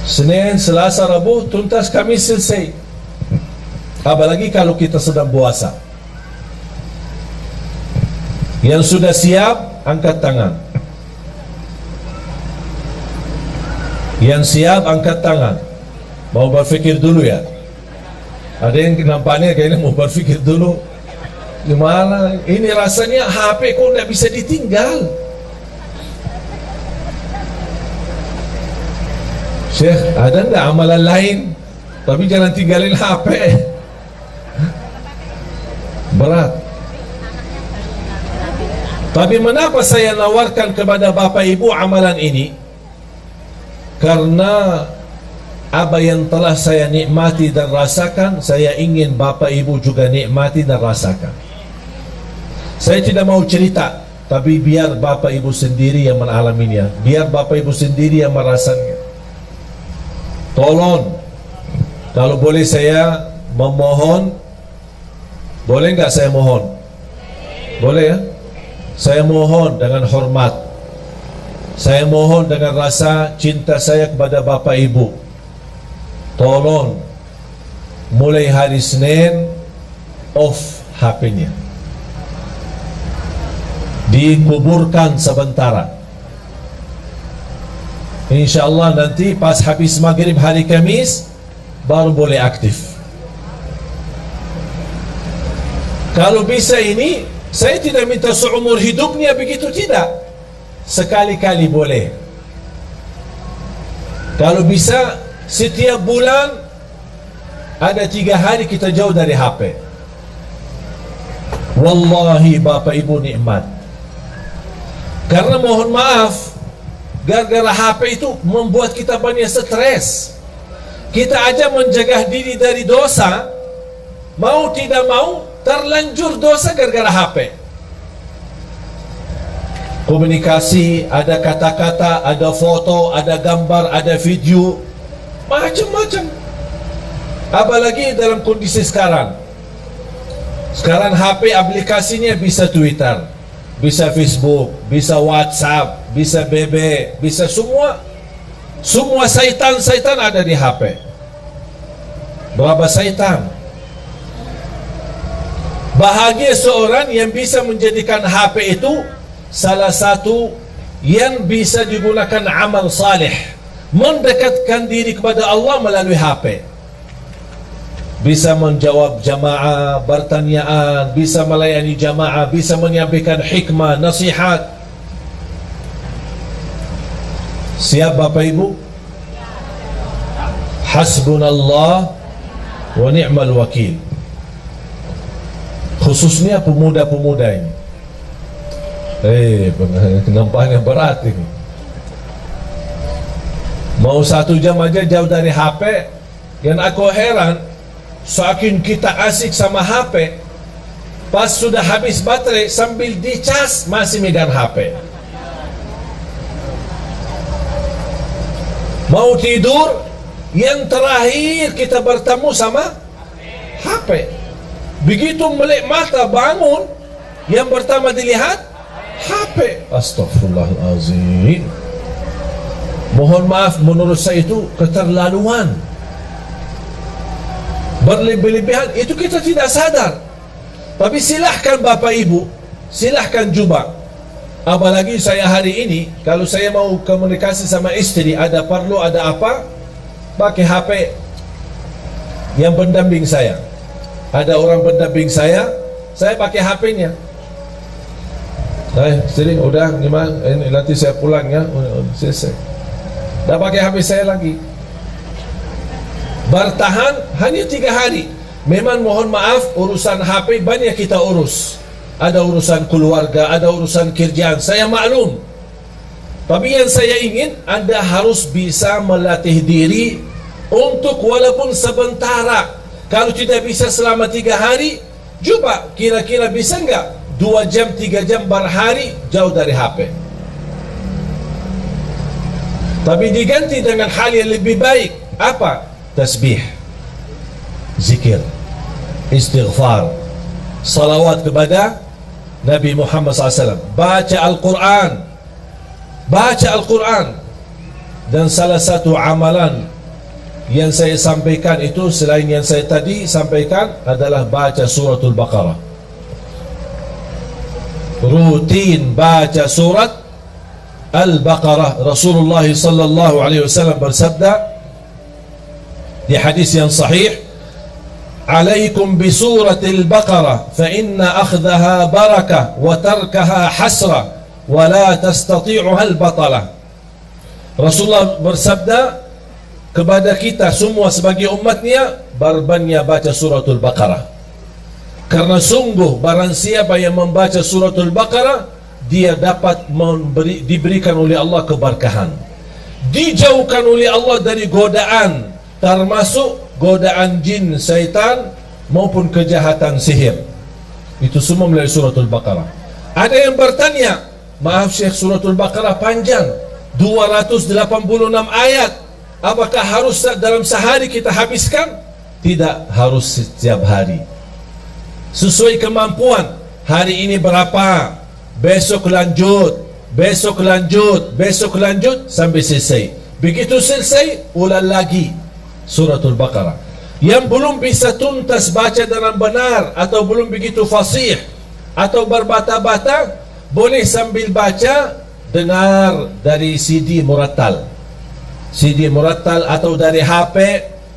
S1: Senin, Selasa, Rabu tuntas, Kamis selesai. Apalagi kalau kita sedang puasa. Yang sudah siap, angkat tangan. Yang siap, angkat tangan. Mau berfikir dulu ya. Ada yang nampaknya kayaknya mau berfikir dulu. Gimana? Ini rasanya HP kok tidak bisa ditinggal. Syekh, ada enggak amalan lain? Tapi jangan tinggalin HP. Berat. Tapi mengapa saya nawarkan kepada Bapak Ibu amalan ini? Karena apa yang telah saya nikmati dan rasakan, saya ingin Bapak Ibu juga nikmati dan rasakan. Saya tidak mau cerita, tapi biar Bapak Ibu sendiri yang mengalaminya, biar Bapak Ibu sendiri yang merasakannya. Tolong, kalau boleh saya memohon, boleh nggak saya mohon? Boleh ya? Saya mohon dengan hormat, saya mohon dengan rasa cinta saya kepada Bapak Ibu. Tolong, mulai hari Senin, off HP-nya, dikuburkan sementara. InsyaAllah nanti pas habis maghrib hari Kamis baru boleh aktif. Kalau bisa ini, saya tidak minta seumur hidupnya begitu, tidak. Sekali-kali boleh. Kalau bisa setiap bulan ada 3 hari kita jauh dari HP. Wallahi Bapak Ibu nikmat. Karena mohon maaf, gara-gara HP itu membuat kita banyak stres. Kita aja menjaga diri dari dosa, mau tidak mau terlanjur dosa gara-gara HP. Komunikasi, ada kata-kata, ada foto, ada gambar, ada video, macam-macam. Apalagi dalam kondisi sekarang. Sekarang HP aplikasinya bisa Twitter, bisa Facebook, bisa WhatsApp, bisa BB, bisa semua. Semua syaitan ada di HP. Berapa syaitan? Bahagia seorang yang bisa menjadikan HP itu salah satu yang bisa digunakan amal saleh, mendekatkan diri kepada Allah melalui HP. Bisa menjawab jamaah, bertanyaan, bisa melayani jamaah, bisa menyampaikan hikmah, nasihat. Siap Bapak Ibu? Hasbunallah wa ni'mal wakil. Khususnya pemuda-pemuda ini. Nampaknya berat ini. Mau 1 jam aja jauh dari HP. Yang aku heran, saking kita asik sama HP, pas sudah habis baterai sambil dicas masih megang HP. Mau tidur, yang terakhir kita bertemu sama HP. Begitu melek mata bangun, yang pertama dilihat HP. Astaghfirullahalazim. Mohon maaf, menurut saya itu keterlaluan, berlebih-lebihan. Itu kita tidak sadar. Tapi silahkan Bapak Ibu, silahkan coba. Apalagi saya hari ini, kalau saya mau komunikasi sama istri, ada perlu, ada apa, pakai HP yang pendamping saya. Ada orang pendamping saya pakai HP-nya. Istri, udah gimana? Ini nanti saya pulang ya. Selesai. Dah pakai HP saya lagi. Bertahan hanya 3 hari. Memang mohon maaf, urusan HP banyak kita urus. Ada urusan keluarga, ada urusan kerjaan, saya maklum. Tapi yang saya ingin, Anda harus bisa melatih diri untuk walaupun sementara. Kalau tidak bisa selama 3 hari, coba kira-kira bisa enggak 2 jam, 3 jam berhari jauh dari HP. Tapi diganti dengan hal yang lebih baik. Apa? Tasbih, zikir, istighfar, salawat kepada Nabi Muhammad SAW, baca Al-Quran, baca Al-Quran. Dan salah satu amalan yang saya sampaikan itu, selain yang saya tadi sampaikan, adalah baca suratul Baqarah. Rutin baca surat Al-Baqarah. Rasulullah sallallahu alaihi wasallam bersabda di hadis yang sahih, "Alaikum bi suratil Baqarah fa inna akhdaha barakah wa tarkaha hasra wa la tastati'uha al-batalah." Rasulullah bersabda kepada kita semua sebagai umatnya, berbanyak baca suratul Baqarah. Karena sungguh barang siapa yang membaca suratul Baqarah, dia dapat diberikan oleh Allah keberkahan, dijauhkan oleh Allah dari godaan, termasuk godaan jin, syaitan maupun kejahatan sihir. Itu semua melalui suratul Baqarah. Ada yang bertanya, maaf Syekh, suratul Baqarah panjang, 286 ayat. Apakah harus dalam sehari kita habiskan? Tidak harus setiap hari. Sesuai kemampuan. Hari ini berapa? Besok lanjut, besok lanjut, besok lanjut sampai selesai. Begitu selesai, ulang lagi suratul Baqarah. Yang belum bisa tuntas baca dengan benar, atau belum begitu fasih, atau berbata-bata, boleh sambil baca dengar dari CD murattal. CD murattal atau dari HP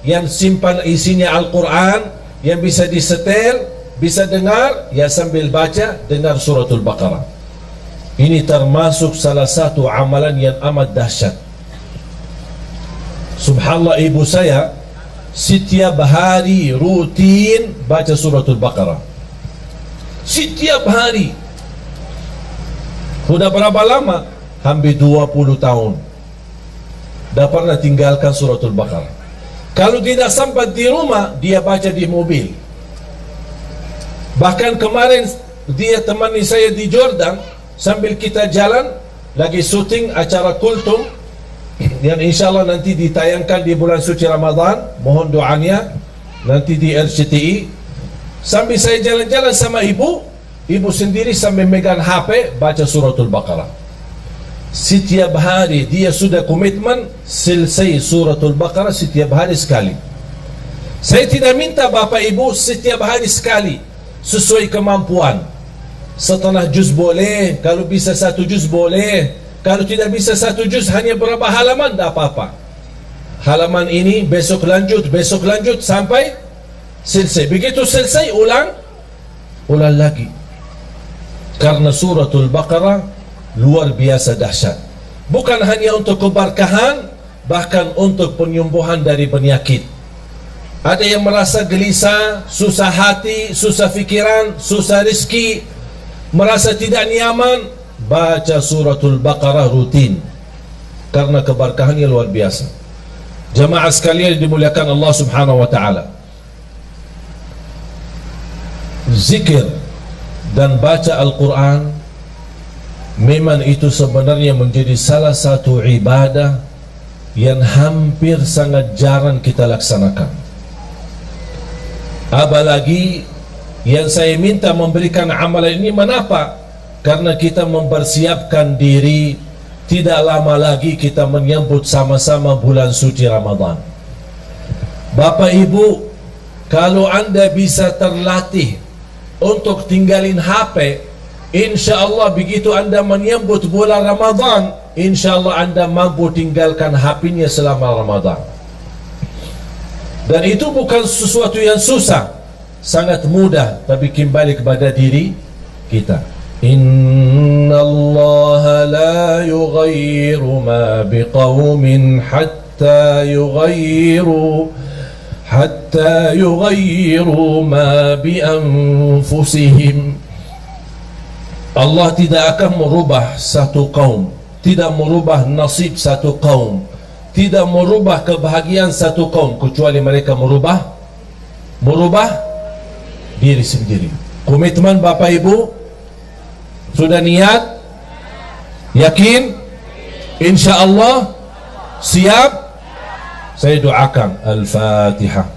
S1: yang simpan isinya Al-Quran, yang bisa disetel, bisa dengar, ya sambil baca, dengar suratul Baqarah. Ini termasuk salah satu amalan yang amat dahsyat. Subhanallah, ibu saya setiap hari rutin baca suratul Baqarah. Setiap hari. Sudah berapa lama? Hampir 20 tahun dah pernah tinggalkan suratul Baqarah. Kalau tidak sempat di rumah, dia baca di mobil. Bahkan kemarin dia temani saya di Jordan, sambil kita jalan lagi syuting acara Kultum yang insyaAllah nanti ditayangkan di bulan suci Ramadan. Mohon doanya nanti di RCTI. Sambil saya jalan-jalan sama ibu sendiri sambil megang HP baca suratul Baqarah. Setiap hari dia sudah komitmen selesai suratul Baqarah setiap hari sekali. Saya tidak minta bapak ibu setiap hari sekali, sesuai kemampuan. Setengah juz boleh, kalau bisa 1 juz boleh, kalau tidak bisa 1 juz hanya berapa halaman tidak apa-apa. Halaman ini besok lanjut sampai selesai. Begitu selesai ulang lagi. Karena suratul Baqarah luar biasa dahsyat. Bukan hanya untuk keberkahan, bahkan untuk penyembuhan dari penyakit. Ada yang merasa gelisah, susah hati, susah fikiran, susah rezeki, merasa tidak nyaman, baca suratul Baqarah rutin, karena keberkahannya luar biasa. Jamaah sekalian dimuliakan Allah Subhanahu wa taala, zikir dan baca Al-Quran memang itu sebenarnya menjadi salah satu ibadah yang hampir sangat jarang kita laksanakan. Apalagi yang saya minta memberikan amalan ini, mengapa? Karena kita mempersiapkan diri, tidak lama lagi kita menyambut sama-sama bulan suci Ramadan. Bapak Ibu, kalau Anda bisa terlatih untuk tinggalin HP, InsyaAllah begitu Anda menyambut bulan Ramadan, InsyaAllah Anda mampu tinggalkan HP-nya selama Ramadan. Dan itu bukan sesuatu yang susah, sangat mudah, tapi kembali kepada diri kita. Inna Allah la yughayyiru ma biqawmin hatta yughayyiru ma bi anfusihim. Allah tidak akan merubah satu kaum, tidak merubah nasib satu kaum, tidak merubah kebahagiaan satu kaum, kecuali mereka merubah diri sendiri. Komitmen Bapak Ibu sudah niat, yakin, InsyaAllah siap. Saya doakan. Al-Fatihah.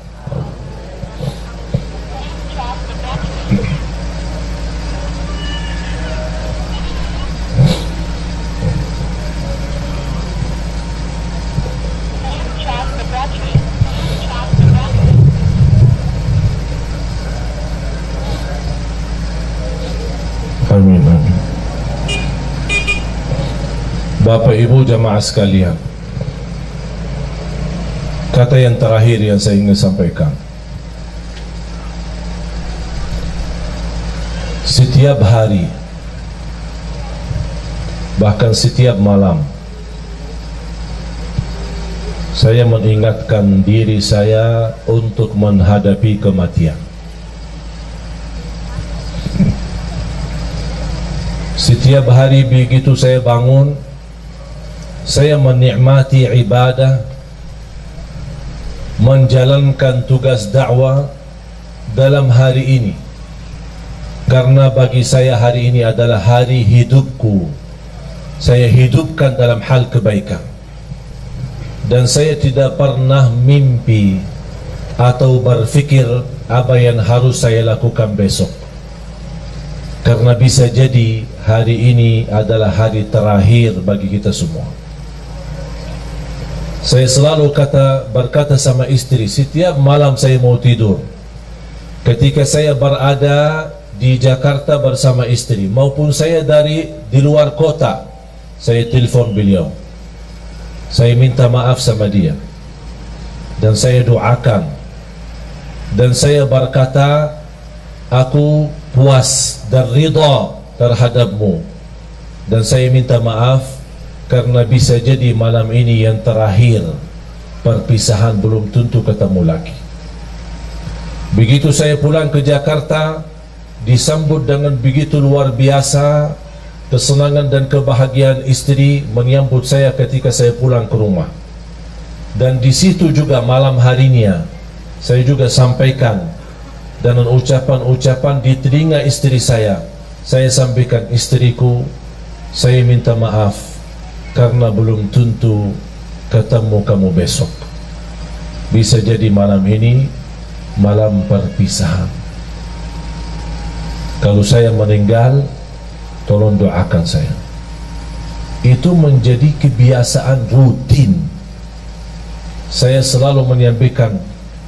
S1: Amin, amin. Bapak Ibu jamaah sekalian, kata yang terakhir yang saya ingin sampaikan, setiap hari, bahkan setiap malam, saya mengingatkan diri saya untuk menghadapi kematian. Setiap hari begitu saya bangun, saya menikmati ibadah, menjalankan tugas dakwah dalam hari ini, karena bagi saya hari ini adalah hari hidupku. Saya hidupkan dalam hal kebaikan, dan saya tidak pernah mimpi atau berfikir apa yang harus saya lakukan besok, karena bisa jadi hari ini adalah hari terakhir bagi kita semua. Saya selalu berkata sama istri setiap malam saya mau tidur, ketika saya berada di Jakarta bersama istri, maupun saya di luar kota, saya telepon beliau, saya minta maaf sama dia, dan saya doakan, dan saya berkata, aku puas dan ridha terhadapmu, dan saya minta maaf karena bisa jadi malam ini yang terakhir perpisahan, belum tentu ketemu lagi. Begitu saya pulang ke Jakarta, disambut dengan begitu luar biasa kesenangan dan kebahagiaan istri menyambut saya ketika saya pulang ke rumah. Dan di situ juga malam harinya saya juga sampaikan dengan ucapan-ucapan di telinga istri saya. Saya sampaikan, istriku, saya minta maaf karena belum tentu ketemu kamu besok. Bisa jadi malam ini malam perpisahan. Kalau saya meninggal, tolong doakan saya. Itu menjadi kebiasaan rutin. Saya selalu menyampaikan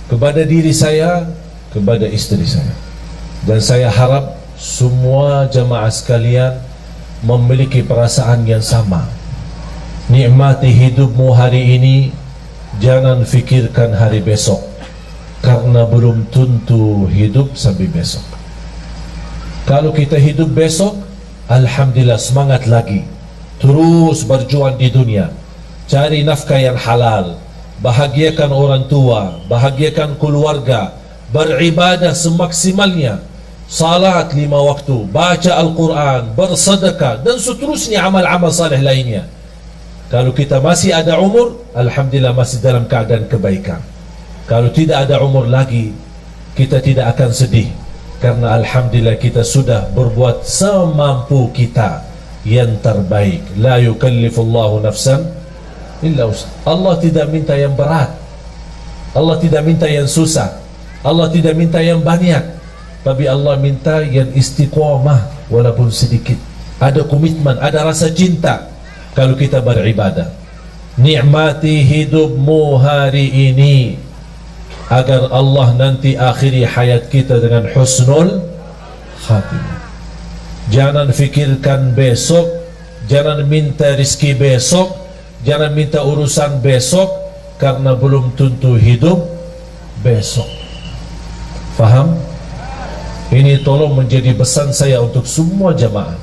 S1: kepada diri saya, kepada istri saya. Dan saya harap semua jamaah sekalian memiliki perasaan yang sama. Nikmati hidupmu hari ini, jangan fikirkan hari besok, karena belum tentu hidup sampai besok. Kalau kita hidup besok, alhamdulillah, semangat lagi, terus berjuang di dunia, cari nafkah yang halal, bahagiakan orang tua, bahagiakan keluarga, beribadah semaksimalnya, salat 5 waktu, baca Al-Quran, bersedekah, dan seterusnya amal-amal saleh lainnya. Kalau kita masih ada umur, alhamdulillah masih dalam keadaan kebaikan. Kalau tidak ada umur lagi, kita tidak akan sedih, karena alhamdulillah kita sudah berbuat semampu kita yang terbaik. La yukallifullahu nafsan illa wus'aha. Allah tidak minta yang berat, Allah tidak minta yang susah, Allah tidak minta yang banyak, tapi Allah minta yang istiqamah walaupun sedikit. Ada komitmen, ada rasa cinta kalau kita beribadah. Nikmati hidupmu hari ini agar Allah nanti akhiri hayat kita dengan husnul khatimah. Jangan fikirkan besok, jangan minta rezeki besok, jangan minta urusan besok, karena belum tentu hidup besok. Faham? Ini tolong menjadi pesan saya untuk semua jamaah.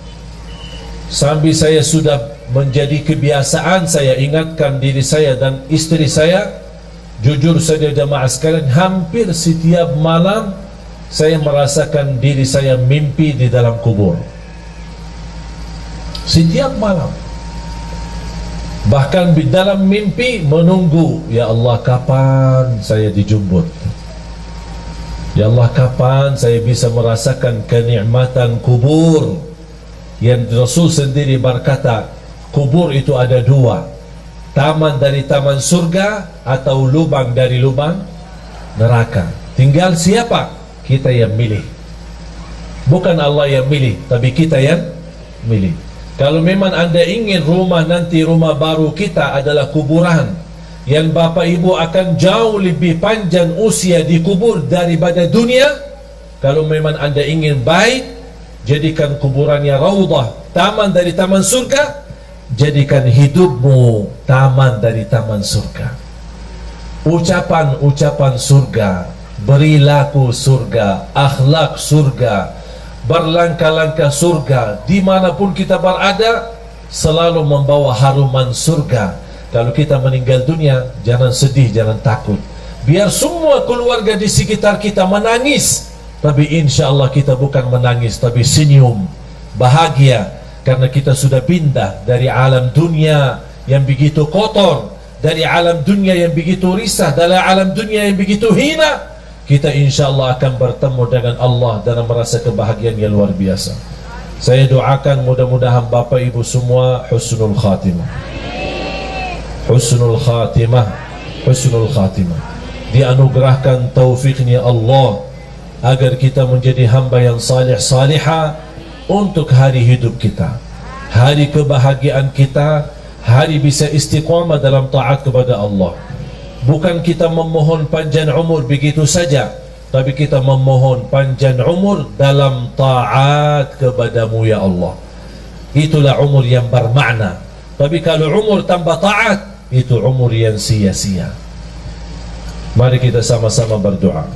S1: Sambil saya sudah menjadi kebiasaan, saya ingatkan diri saya dan istri saya. Jujur saja jamaah sekalian, hampir setiap malam saya merasakan diri saya mimpi di dalam kubur. Setiap malam. Bahkan di dalam mimpi menunggu, ya Allah, kapan saya dijemput? Ya Allah, kapan saya bisa merasakan kenikmatan kubur? Yang Rasul sendiri berkata, kubur itu ada 2, taman dari taman surga atau lubang dari lubang neraka. Tinggal siapa? Kita yang milih. Bukan Allah yang milih, tapi kita yang milih. Kalau memang anda ingin rumah nanti, rumah baru kita adalah kuburan, yang bapak ibu akan jauh lebih panjang usia di kubur daripada dunia. Kalau memang anda ingin baik, jadikan kuburannya raudhah, taman dari taman surga. Jadikan hidupmu taman dari taman surga. Ucapan-ucapan surga, perilaku surga, akhlak surga, berlangkah-langkah surga, dimanapun kita berada selalu membawa haruman surga. Kalau kita meninggal dunia, jangan sedih, jangan takut. Biar semua keluarga di sekitar kita menangis, tapi insya Allah kita bukan menangis, tapi senyum, bahagia, karena kita sudah pindah dari alam dunia yang begitu kotor, dari alam dunia yang begitu risah, dari alam dunia yang begitu hina. Kita insya Allah akan bertemu dengan Allah dalam merasa kebahagiaan yang luar biasa. Saya doakan mudah-mudahan bapak ibu semua husnul khatimah, husnul khatimah, husnul khatimah. Dianugerahkan taufiknya Allah agar kita menjadi hamba yang salih salihah untuk hari hidup kita, hari kebahagiaan kita, hari bisa istiqamah dalam taat kepada Allah. Bukan kita memohon panjang umur begitu saja, tapi kita memohon panjang umur dalam taat kepadamu ya Allah. Itulah umur yang bermakna. Tapi kalau umur tanpa taat, itu umur yang sia-sia. Mari kita sama-sama berdoa.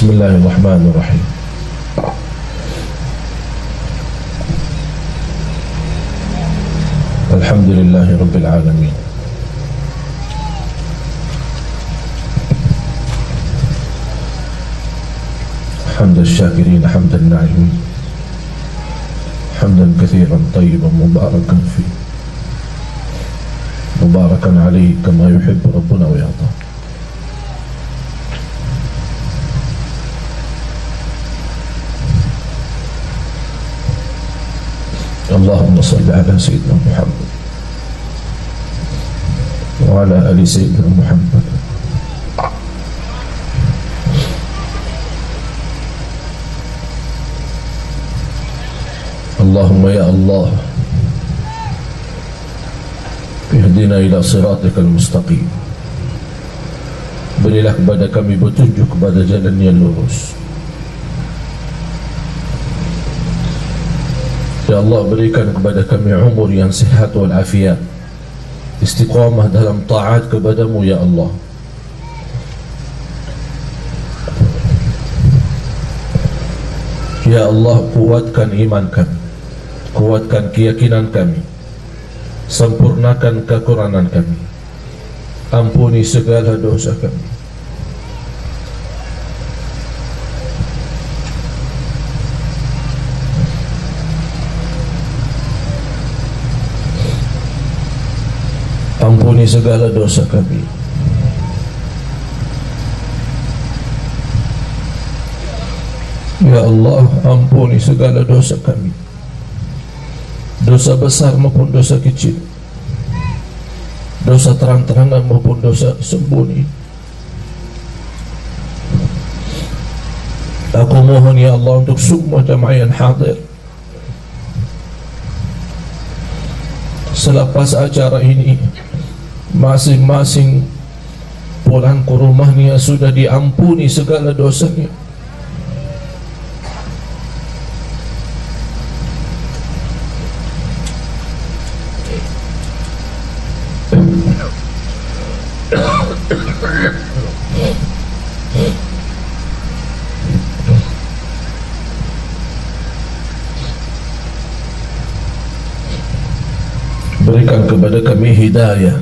S1: Bismillahirrahmanirrahim. Alhamdulillahi Rabbil Alamin. حمد الشاكرين حمد الناعمين حمدا كثيرا طيبا مباركا فيه مباركا عليه كما يحب ربنا ويرضى. اللهم صل على سيدنا محمد وعلى آل سيدنا محمد. اللهم يا الله اهدنا ila siratikal mustaqim. Berilah kepada kami petunjuk kepada jalan yang lurus. Ya Allah, berikan kepada kami umur yang sihat wal afiat, istiqamah dalam taat kepadamu ya Allah. Ya Allah, kuatkan iman kami, kuatkan keyakinan kami, sempurnakan kekurangan kami, ampuni segala dosa kami. Ampuni segala dosa kami. Ya Allah, ampuni segala dosa kami, dosa besar maupun dosa kecil, dosa terang-terangan maupun dosa sembunyi. Aku mohon ya Allah untuk semua jamaah yang hadir, selepas acara ini masing-masing pulang ke rumahnya sudah diampuni segala dosanya. Berikan kepada kami hidayah,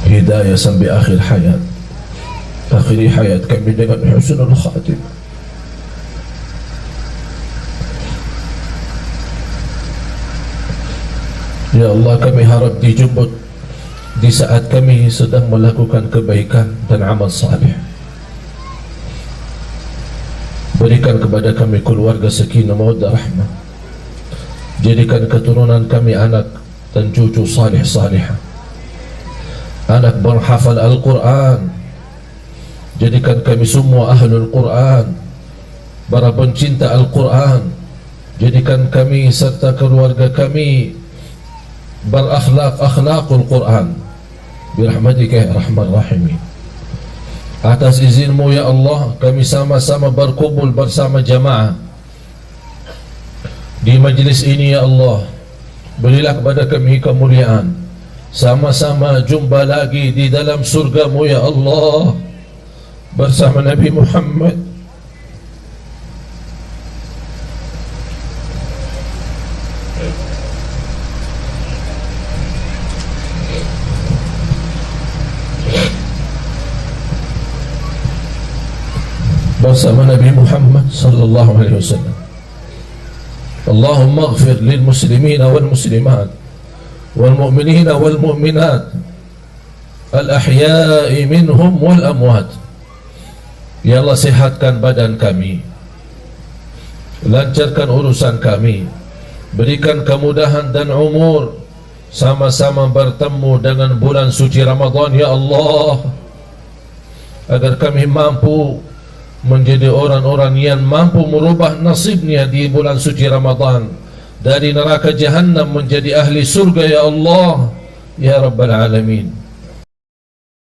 S1: hidayah sampai akhir hayat. Akhiri hayat kami dengan husnul khatimah. Ya Allah, kami harap dijemput di saat kami sedang melakukan kebaikan dan amal saleh. Berikan kepada kami keluarga sakinah mawaddah rahmah. Jadikan keturunan kami anak dan cucu salih-salihah, anak berhafal Al-Quran. Jadikan kami semua ahlul Quran, para pencinta Al-Quran. Jadikan kami serta keluarga kami berakhlak-akhlakul Quran birahmatika ya rahman rahimin. Atas izinmu ya Allah, kami sama-sama berkumpul bersama jamaah di majlis ini ya Allah. Berilah kepada kami kemuliaan, sama-sama jumpa lagi di dalam surgamu ya Allah bersama Nabi Muhammad. Bersama Nabi Muhammad sallallahu alaihi wasallam. Allahumma ighfir lil muslimin wal muslimat wal mu'minin wal mu'minat al ahya'i minhum wal amwat. Ya Allah, sehatkan badan kami, lancarkan urusan kami, berikan kemudahan dan umur, sama-sama bertemu dengan bulan suci Ramadan ya Allah, agar kami mampu menjadi orang-orang yang mampu merubah nasibnya di bulan suci Ramadan, dari neraka jahannam menjadi ahli surga ya Allah ya Rabbal Alamin.